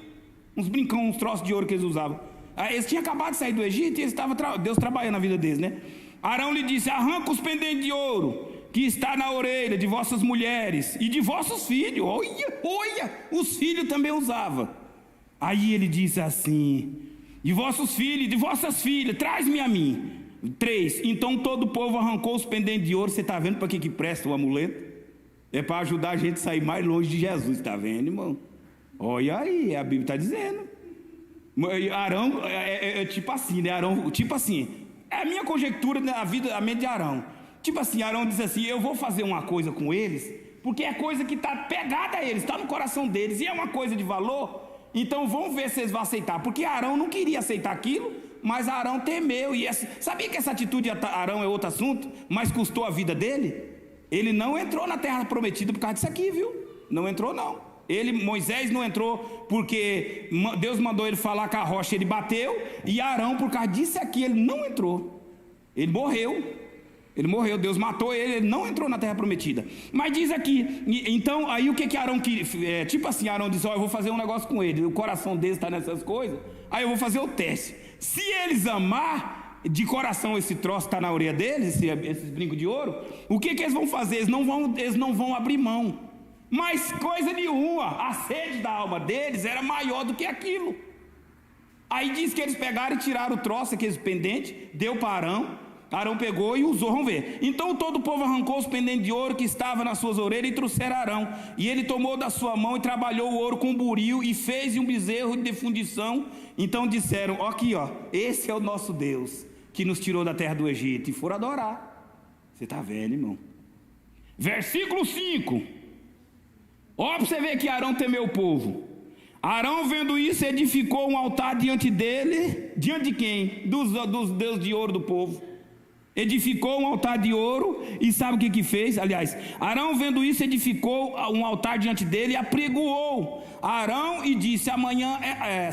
Uns brincão, uns troços de ouro que eles usavam. Aí, eles tinham acabado de sair do Egito e eles estavam Deus trabalhando na vida deles, né? Arão lhe disse: arranca os pendentes de ouro que está na orelha de vossas mulheres e de vossos filhos. Olha, os filhos também usavam. Aí ele disse assim: de vossos filhos, de vossas filhas, traz-me a mim. 3, então todo o povo arrancou os pendentes de ouro. Você está vendo para que presta o amuleto? É para ajudar a gente a sair mais longe de Jesus, está vendo, irmão? Olha aí, a Bíblia está dizendo. Arão é tipo assim, né? Arão, tipo assim, é a minha conjectura da vida, a mente de Arão. Tipo assim, Arão diz assim: eu vou fazer uma coisa com eles, porque é coisa que está pegada a eles, está no coração deles, e é uma coisa de valor, então vamos ver se eles vão aceitar. Porque Arão não queria aceitar aquilo, mas Arão temeu. E sabia que essa atitude de Arão é outro assunto, mas custou a vida dele? Ele não entrou na terra prometida por causa disso aqui, viu? Não entrou não. Moisés não entrou porque Deus mandou ele falar com a rocha, ele bateu, e Arão, por causa disso aqui, ele não entrou. Ele morreu, Deus matou ele não entrou na terra prometida. Mas diz aqui, então, aí o que Arão queria? Tipo assim, Arão disse, eu vou fazer um negócio com ele, o coração deles está nessas coisas, aí eu vou fazer o teste. Se eles amar de coração esse troço está na orelha deles, esses brincos de ouro, o que eles vão fazer? Eles não vão abrir mão. Mas coisa nenhuma, a sede da alma deles era maior do que aquilo. Aí diz que eles pegaram e tiraram o troço, aqueles pendentes, deu para Arão. Arão pegou e usou, vamos ver. Então todo o povo arrancou os pendentes de ouro que estavam nas suas orelhas e trouxeram Arão. E ele tomou da sua mão e trabalhou o ouro com buril e fez um bezerro de fundição. Então disseram, aqui ó, esse é o nosso Deus que nos tirou da terra do Egito, e foram adorar. Você está vendo, irmão? Versículo 5. Ó, para você ver que Arão temeu o povo. Arão, vendo isso, edificou um altar diante dele. Diante de quem? Dos deuses de ouro do povo. Edificou um altar de ouro. E sabe o que fez? Aliás, Arão, vendo isso, edificou um altar diante dele e apregoou Arão e disse, amanhã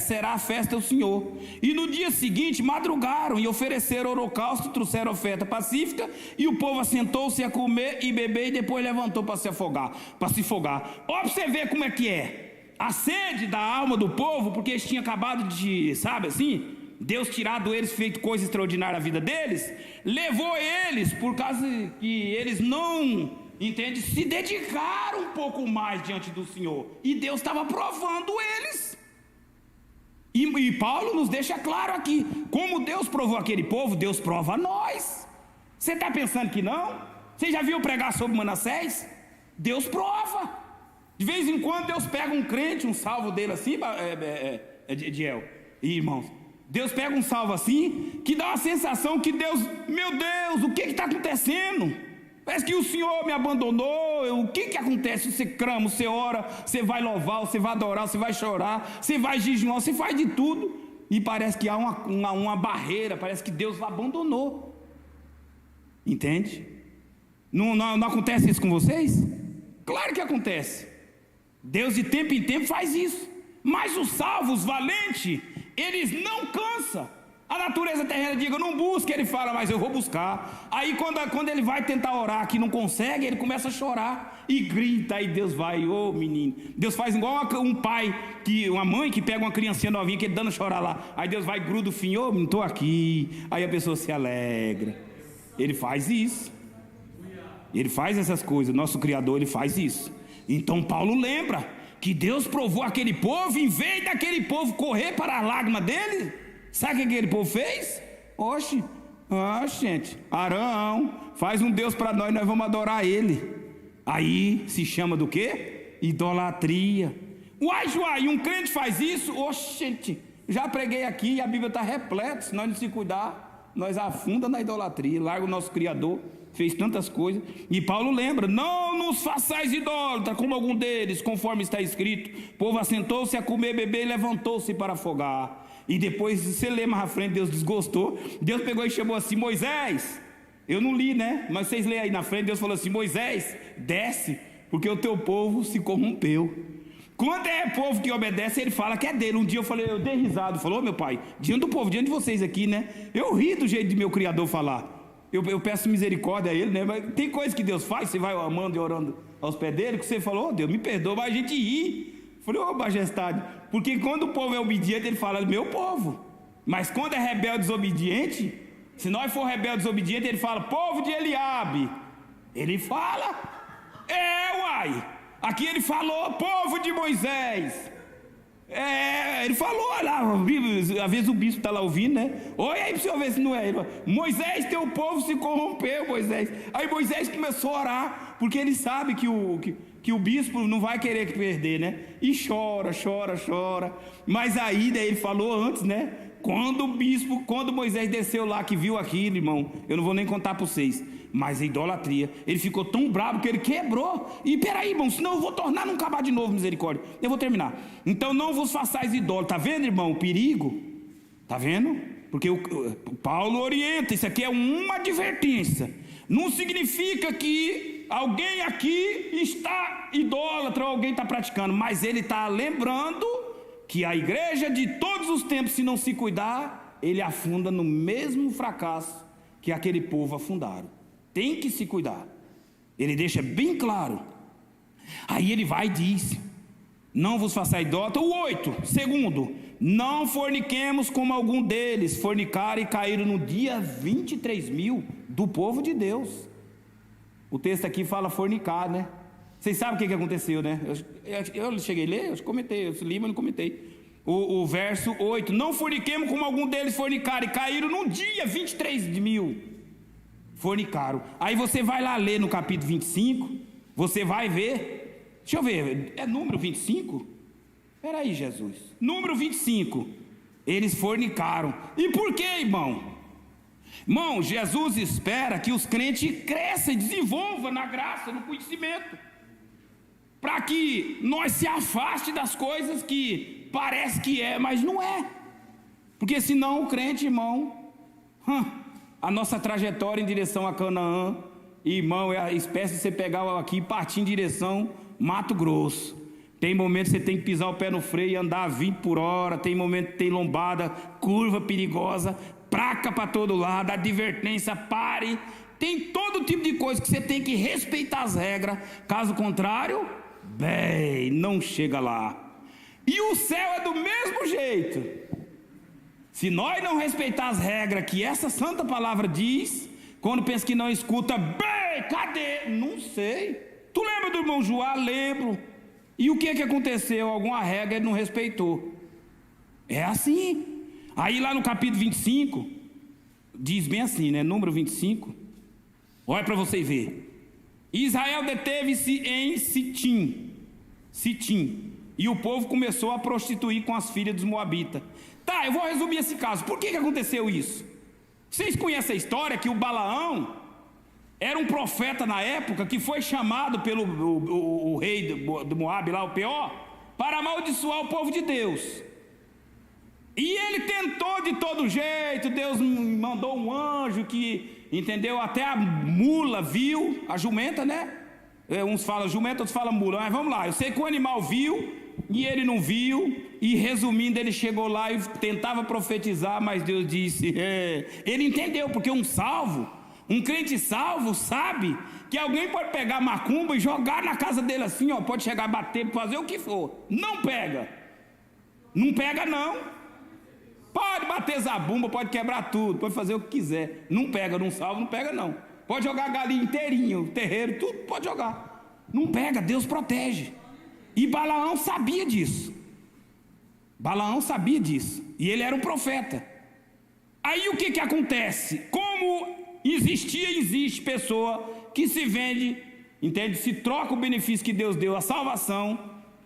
será a festa do Senhor. E no dia seguinte madrugaram e ofereceram holocausto, trouxeram oferta pacífica, e o povo assentou-se a comer e beber, e depois levantou para se afogar, para se folgar. Ó, para você ver como é que é a sede da alma do povo, porque eles tinham acabado de, sabe assim, Deus tirado eles, feito coisa extraordinária na vida deles, levou eles, por causa que eles não, entende, se dedicaram um pouco mais diante do Senhor, e Deus estava provando eles. E Paulo nos deixa claro aqui, como Deus provou aquele povo, Deus prova nós. Você está pensando que não? Você já viu pregar sobre Manassés? Deus prova. De vez em quando Deus pega um crente, um salvo dele assim, Ediel e irmãos, Deus pega um salvo assim, que dá uma sensação que Deus, meu Deus, o que está acontecendo? Parece que o Senhor me abandonou. O que acontece? Você clama, você ora, você vai louvar, você vai adorar, você vai chorar, você vai jejuar, você faz de tudo, e parece que há uma barreira, parece que Deus abandonou. Entende? Não acontece isso com vocês? Claro que acontece. Deus de tempo em tempo faz isso. Mas os salvos, valentes, eles não cansam. A natureza terrena diga, não busca, ele fala, mas eu vou buscar. Aí quando ele vai tentar orar, que não consegue, ele começa a chorar e grita, aí Deus vai, ô menino. Deus faz igual um pai, uma mãe que pega uma criancinha novinha, que ele dando chorar lá. Aí Deus vai, gruda o fim, ô menino, estou aqui. Aí a pessoa se alegra. Ele faz isso. Ele faz essas coisas, nosso Criador, ele faz isso. Então Paulo lembra que Deus provou aquele povo, em vez daquele povo correr para a lágrima dele, sabe o que aquele povo fez? Oxe, gente, Arão, faz um Deus para nós vamos adorar ele. Aí se chama do quê? Idolatria. Uai, um crente faz isso? Oxe, gente, já preguei aqui e a Bíblia está repleta. Se nós não se cuidar, nós afunda na idolatria, larga o nosso Criador. Fez tantas coisas, e Paulo lembra, não nos façais idólatras como algum deles, conforme está escrito, o povo assentou-se a comer, beber e levantou-se para afogar. E depois, se você lê mais à frente, Deus desgostou, Deus pegou e chamou assim, Moisés, eu não li, né, mas vocês leem aí na frente, Deus falou assim, Moisés, desce, porque o teu povo se corrompeu. Quando é povo que obedece, ele fala que é dele. Um dia eu dei risada, falou, meu pai, diante do povo, diante de vocês aqui, né, eu ri do jeito de meu Criador falar. Eu peço misericórdia a ele, né? Mas tem coisa que Deus faz, você vai amando e orando aos pés dele, que você falou, oh, Deus, me perdoa, mas a gente ri. Falei, ô majestade, porque quando o povo é obediente, ele fala, meu povo. Mas quando é rebelde desobediente, se nós for rebelde desobediente, ele fala, povo de Eliabe. Ele fala, uai. Aqui ele falou, povo de Moisés. Ele falou lá, às vezes o bispo está lá ouvindo, né? Olha aí para você ver se não é. Ele fala, Moisés, teu povo se corrompeu, Moisés. Aí Moisés começou a orar, porque ele sabe que o bispo não vai querer perder, né? E chora. Mas aí daí ele falou antes, né? Quando Moisés desceu lá, que viu aquilo, irmão, eu não vou nem contar para vocês, mas a idolatria, ele ficou tão bravo que ele quebrou. E peraí, irmão, senão eu vou tornar não acabar de novo, misericórdia. Eu vou terminar. Então não vos façais idólatras. Tá vendo, irmão, o perigo? Tá vendo? Porque o Paulo orienta, isso aqui é uma advertência. Não significa que alguém aqui está idólatra ou alguém está praticando, mas ele está lembrando que a igreja de todos os tempos, se não se cuidar, ele afunda no mesmo fracasso que aquele povo afundaram. Tem que se cuidar. Ele deixa bem claro. Aí ele vai e diz: não vos façais idólatra. O 8, segundo, não forniquemos como algum deles fornicaram e caíram no dia 23.000 do povo de Deus. O texto aqui fala fornicar, né? Vocês sabem o que aconteceu, né? Eu cheguei a ler, eu comentei, eu li, mas não comentei. O verso 8, não forniquemos como algum deles fornicaram e caíram no dia 23.000 fornicaram. Aí você vai lá ler no capítulo 25, você vai ver, deixa eu ver, é número 25? Espera aí, Jesus. Número 25, eles fornicaram. E por quê, irmão? Irmão, Jesus espera que os crentes cresçam e desenvolvam na graça, no conhecimento, para que nós se afaste das coisas que parece que é, mas não é. Porque senão o crente, irmão, a nossa trajetória em direção a Canaã, irmão, é a espécie de você pegar aqui e partir em direção Mato Grosso. Tem momentos que você tem que pisar o pé no freio e andar a 20 por hora, tem momento que tem lombada, curva perigosa, placa para todo lado, advertência, pare. Tem todo tipo de coisa que você tem que respeitar as regras, caso contrário, bem, não chega lá. E o céu é do mesmo jeito. Se nós não respeitar as regras que essa santa palavra diz, quando pensa que não escuta, bem, cadê? Não sei. Tu lembra do irmão Joá? Lembro. E o que aconteceu? Alguma regra ele não respeitou. É assim. Aí lá no capítulo 25, diz bem assim, né? Número 25. Olha para você ver. Israel deteve-se em Sitim. E o povo começou a prostituir com as filhas dos moabitas. Tá, eu vou resumir esse caso. Por que aconteceu isso? Vocês conhecem a história que o Balaão era um profeta na época que foi chamado pelo o rei do Moabe, lá o Peor, para amaldiçoar o povo de Deus. E ele tentou de todo jeito. Deus mandou um anjo que, entendeu? Até a mula viu, a jumenta, né? Uns falam jumenta, outros falam mula. Mas vamos lá, eu sei que o animal viu e ele não viu. E resumindo, ele chegou lá e tentava profetizar, mas Deus disse, ele entendeu, porque um crente salvo sabe que alguém pode pegar macumba e jogar na casa dele assim, ó, pode chegar a bater, fazer o que for, não pega não, pode bater zabumba, pode quebrar tudo, pode fazer o que quiser, não pega, não salvo, não pega não, pode jogar a galinha inteirinho, o terreiro, tudo pode jogar, não pega, Deus protege. E Balaão sabia disso. E ele era um profeta. Aí o que acontece? Como existe pessoa que se vende, entende? Se troca o benefício que Deus deu, a salvação,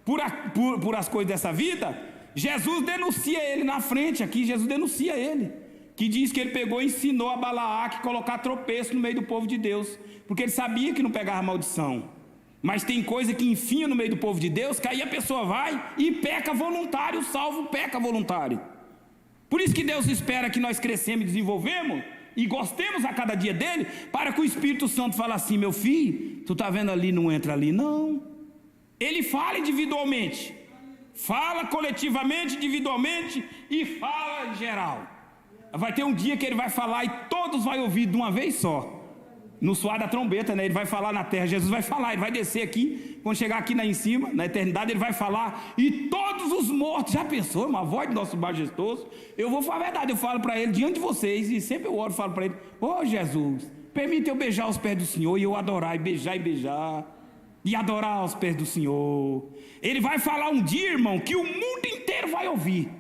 por as coisas dessa vida. Jesus denuncia ele na frente aqui, Jesus denuncia ele, que diz que ele pegou e ensinou a Balaque a colocar tropeço no meio do povo de Deus, porque ele sabia que não pegava maldição. Mas tem coisa que enfia no meio do povo de Deus, que aí a pessoa vai e peca voluntário, o salvo peca voluntário. Por isso que Deus espera que nós crescemos e desenvolvemos e gostemos a cada dia dele, para que o Espírito Santo fale assim, meu filho, tu tá vendo ali, não entra ali, não. Ele fala individualmente, fala coletivamente, individualmente e fala em geral. Vai ter um dia que ele vai falar e todos vão ouvir de uma vez só. No soar da trombeta, né? Ele vai falar na terra, Jesus vai falar, ele vai descer aqui, quando chegar aqui em cima, na eternidade, ele vai falar, e todos os mortos, já pensou, uma voz do nosso majestoso, eu vou falar a verdade, eu falo para ele, diante de vocês, e sempre eu oro e falo para ele, Jesus, permita eu beijar os pés do Senhor, e eu adorar, e beijar, e adorar os pés do Senhor. Ele vai falar um dia, irmão, que o mundo inteiro vai ouvir,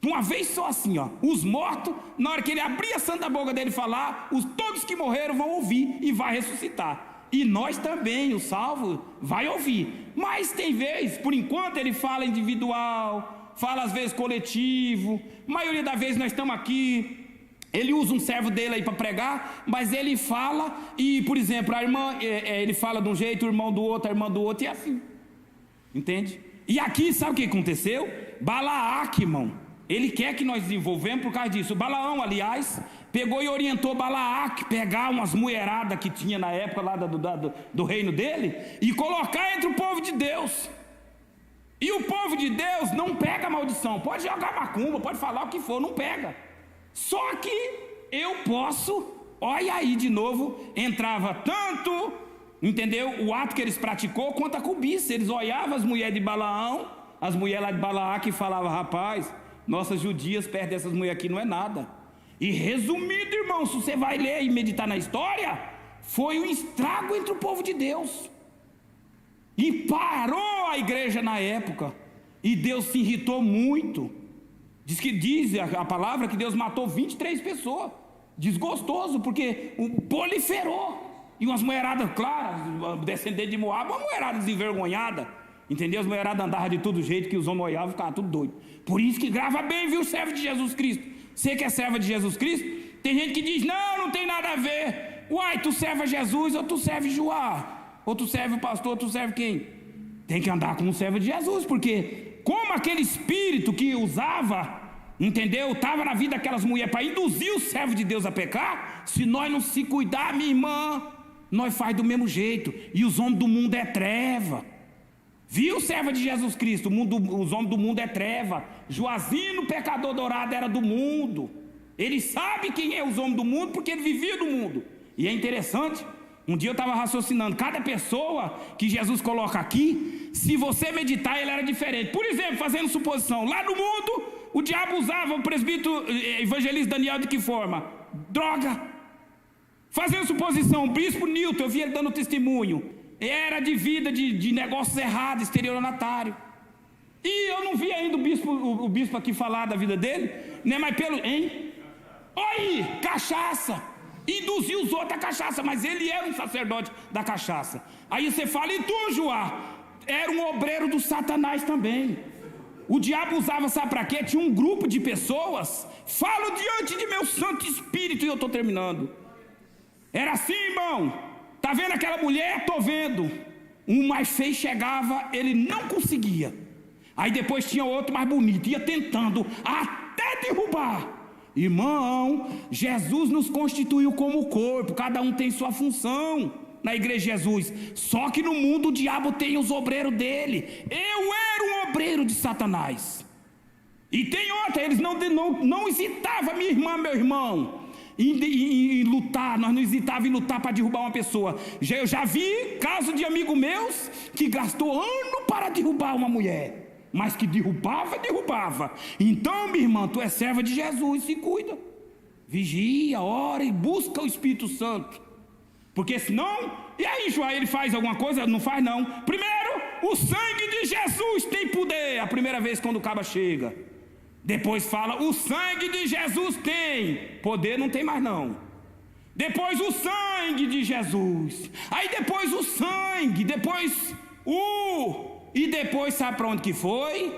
de uma vez só assim, ó, os mortos, na hora que ele abrir a santa boca dele falar, todos que morreram vão ouvir e vai ressuscitar. E nós também, o salvo, vai ouvir. Mas tem vez, por enquanto ele fala individual, fala às vezes coletivo, a maioria das vezes nós estamos aqui, ele usa um servo dele aí para pregar, mas ele fala e, por exemplo, a irmã, ele fala de um jeito, o irmão do outro, a irmã do outro, e assim, entende? E aqui, sabe o que aconteceu? Balaque, irmão, ele quer que nós desenvolvemos por causa disso. O Balaão, aliás, pegou e orientou Balaque pegar umas mulheradas que tinha na época lá do reino dele e colocar entre o povo de Deus. E o povo de Deus não pega a maldição, pode jogar macumba, pode falar o que for, não pega. Só que eu posso, olha aí de novo, entrava tanto, entendeu, o ato que eles praticou, quanto a cobiça. Eles olhavam as mulheres de Balaão, as mulheres lá de Balaque, e falavam: rapaz, nossas judias perto dessas mulheres aqui não é nada. E resumido, irmão, se você vai ler e meditar na história, foi um estrago entre o povo de Deus. E parou a igreja na época. E Deus se irritou muito. Diz a palavra que Deus matou 23 pessoas. Desgostoso, porque proliferou. E umas mulheradas, claro, descendente de Moab, uma mulherada desenvergonhada. Entendeu? As mulheradas andavam de todo jeito, que os homens olhavam e ficavam tudo doido. Por isso que grava bem, viu, servo de Jesus Cristo. Você que é serva de Jesus Cristo, tem gente que diz: não tem nada a ver. Uai, tu serve a Jesus ou tu serve Joá? Ou tu serve o pastor, ou tu serve quem? Tem que andar como servo de Jesus, porque como aquele espírito que usava, entendeu, estava na vida daquelas mulheres para induzir o servo de Deus a pecar. Se nós não se cuidar, minha irmã, nós faz do mesmo jeito. E os homens do mundo é treva. Viu, serva de Jesus Cristo? Os homens do mundo é treva. Joazinho, pecador dourado, era do mundo. Ele sabe quem é os homens do mundo, porque ele vivia do mundo. E é interessante, um dia eu estava raciocinando, cada pessoa que Jesus coloca aqui, se você meditar, ele era diferente. Por exemplo, fazendo suposição, lá no mundo, o diabo usava o presbítero evangelista Daniel de que forma? Droga. Fazendo suposição, o bispo Newton, eu vi ele dando testemunho, era de vida de negócios errados, estelionatário. E eu não vi ainda o bispo aqui falar da vida dele, né? Mas hein? Oi, cachaça. Induziu os outros a cachaça, mas ele era um sacerdote da cachaça. Aí você fala: e tu, Joá? Era um obreiro do Satanás também. O diabo usava, sabe para quê? Tinha um grupo de pessoas. Falo diante de meu Santo Espírito, e eu estou terminando. Era assim, irmão. Tá vendo aquela mulher? Tô vendo. Um mais feio chegava, ele não conseguia. Aí depois tinha outro mais bonito, ia tentando até derrubar. Irmão, Jesus nos constituiu como corpo, cada um tem sua função na igreja de Jesus. Só que no mundo o diabo tem os obreiros dele. Eu era um obreiro de Satanás. E tem outra, eles não hesitavam, minha irmã, meu irmão, em lutar. Nós não hesitávamos em lutar para derrubar uma pessoa. Eu já vi caso de amigo meus que gastou ano para derrubar uma mulher, mas que derrubava. Então, minha irmã, tu é serva de Jesus, se cuida, vigia, ora e busca o Espírito Santo, porque senão, e aí, João, ele faz alguma coisa? Não faz não. Primeiro, o sangue de Jesus tem poder, a primeira vez quando o caba chega. Depois fala: o sangue de Jesus tem poder, não tem mais não. Depois o sangue de Jesus, aí depois o sangue, depois e depois sabe para onde que foi?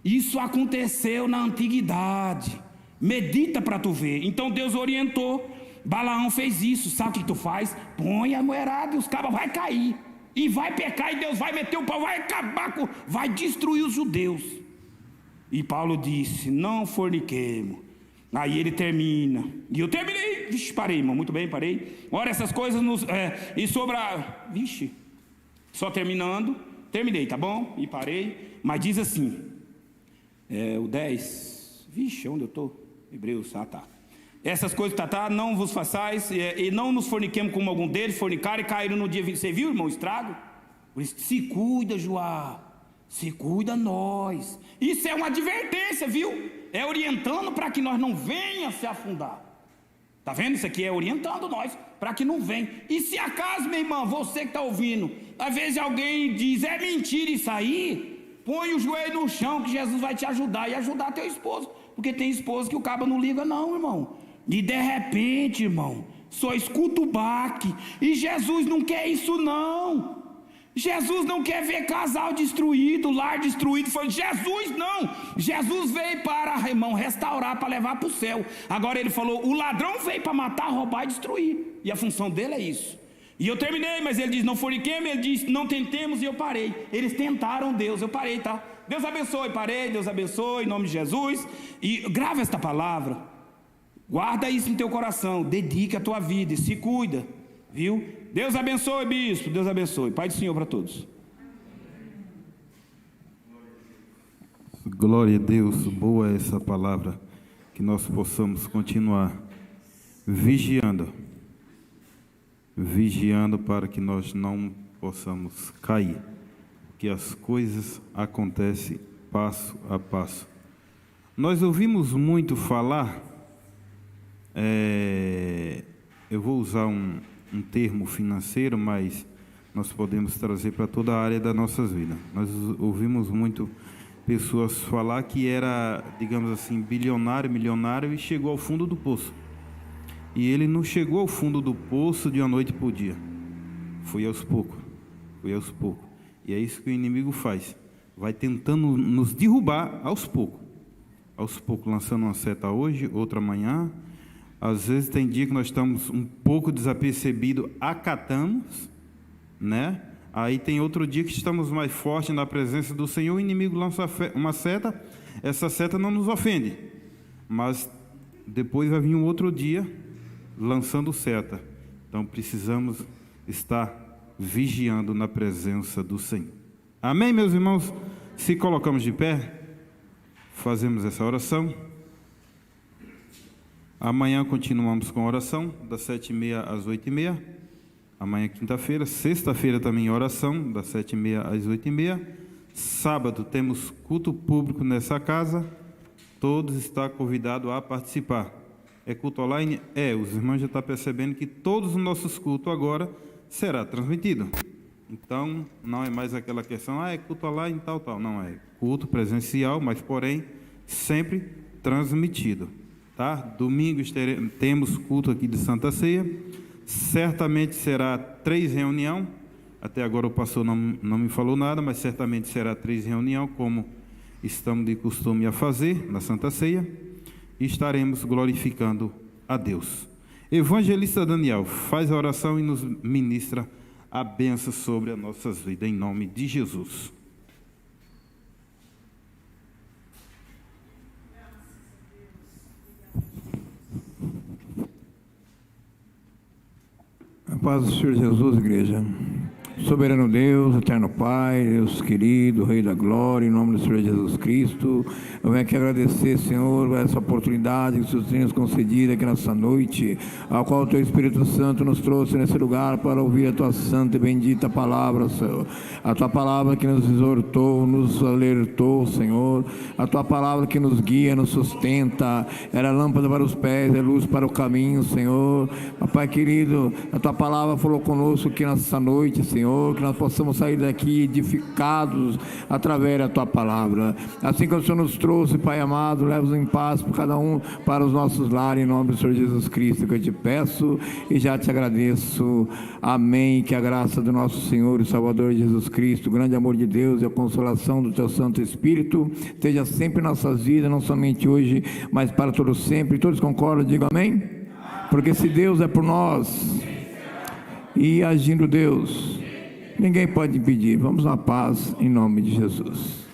Isso aconteceu na antiguidade. Medita para tu ver. Então Deus orientou. Balaão fez isso. Sabe o que tu faz? Põe a mulherada e os cabas vai cair. E vai pecar e Deus vai meter o pau, vai acabar vai destruir os judeus. E Paulo disse: não forniquemos. Aí ele termina. E eu terminei. Vixe, parei, irmão. Muito bem, parei. Ora, essas coisas e sobre a... Vixe. Só terminando, terminei, tá bom? E parei, mas diz assim, o 10, vixe, onde eu estou? Hebreus, tá. Essas coisas, não vos façais, e não nos forniquemos como algum deles, fornicaram e caíram no dia 20. Você viu, irmão, estrago? Por isso, se cuida, Joá, se cuida nós. Isso é uma advertência, viu? É orientando para que nós não venha se afundar. Tá vendo? Isso aqui é orientando nós para que não venha. E se acaso, meu irmão, você que está ouvindo, às vezes alguém diz: é mentira isso aí, põe o joelho no chão que Jesus vai te ajudar, e ajudar teu esposo, porque tem esposo que o cabo não liga não, irmão. E de repente, irmão, só escuta o baque, e Jesus não quer isso não. Jesus não quer ver casal destruído, lar destruído. Foi Jesus não. Jesus veio para, irmão, restaurar, para levar para o céu. Agora ele falou: o ladrão veio para matar, roubar e destruir. E a função dele é isso. E eu terminei, mas ele diz: não forniquemos. Ele diz: não tentemos, e eu parei. Eles tentaram Deus, eu parei, tá? Deus abençoe, parei, Deus abençoe, em nome de Jesus. E grava esta palavra, guarda isso no teu coração, dedica a tua vida e se cuida, viu? Deus abençoe, bispo, Deus abençoe. Pai do Senhor para todos. Glória a Deus, boa é essa palavra, que nós possamos continuar vigiando para que nós não possamos cair, que as coisas acontecem passo a passo. Nós ouvimos muito falar, eu vou usar um termo financeiro, mas nós podemos trazer para toda a área das nossas vidas. Nós ouvimos muito pessoas falar que era, digamos assim, bilionário, milionário e chegou ao fundo do poço. E ele não chegou ao fundo do poço de uma noite para o dia. Foi aos poucos. E é isso que o inimigo faz. Vai tentando nos derrubar aos poucos. Aos poucos, lançando uma seta hoje, outra amanhã. Às vezes tem dia que nós estamos um pouco desapercebidos, acatamos, né? Aí tem outro dia que estamos mais fortes na presença do Senhor, o inimigo lança uma seta, essa seta não nos ofende, mas depois vai vir um outro dia lançando seta. Então precisamos estar vigiando na presença do Senhor. Amém, meus irmãos? Se colocamos de pé, fazemos essa oração. Amanhã continuamos com a oração, das 7h30 às 8h30. Amanhã, quinta-feira. Sexta-feira também oração, das 7h30 às 8h30. Sábado temos culto público nessa casa. Todos estão convidados a participar. É culto online? Os irmãos já estão percebendo que todos os nossos cultos agora será transmitido. Então, não é mais aquela questão, é culto online e tal. Não, é culto presencial, mas porém, sempre transmitido. Tá? Domingo temos culto aqui de Santa Ceia. Certamente será 3 reuniões. Até agora o pastor não me falou nada, mas certamente será 3 reuniões, como estamos de costume a fazer na Santa Ceia. E estaremos glorificando a Deus. Evangelista Daniel, faz a oração e nos ministra a bênção sobre as nossas vidas, em nome de Jesus. A paz do Senhor Jesus, igreja. Soberano Deus, eterno Pai, Deus querido, Rei da Glória, em nome do Senhor Jesus Cristo, eu venho aqui agradecer, Senhor, essa oportunidade que o Senhor tem nos concedido aqui nessa noite, a qual o Teu Espírito Santo nos trouxe nesse lugar para ouvir a Tua santa e bendita palavra, Senhor. A Tua palavra que nos exortou, nos alertou, Senhor. A Tua palavra que nos guia, nos sustenta. Ela é lâmpada para os pés, é luz para o caminho, Senhor. Pai querido, a Tua palavra falou conosco aqui nessa noite, Senhor, que nós possamos sair daqui edificados através da Tua palavra. Assim que o Senhor nos trouxe, Pai amado, leva-nos em paz por cada um para os nossos lares, em nome do Senhor Jesus Cristo, que eu te peço e já te agradeço. Amém. Que a graça do nosso Senhor e Salvador Jesus Cristo, o grande amor de Deus e a consolação do Teu Santo Espírito esteja sempre em nossas vidas, não somente hoje, mas para todos sempre. Todos concordam? Digam amém. Porque se Deus é por nós e agindo Deus, ninguém pode impedir. Vamos na paz, em nome de Jesus.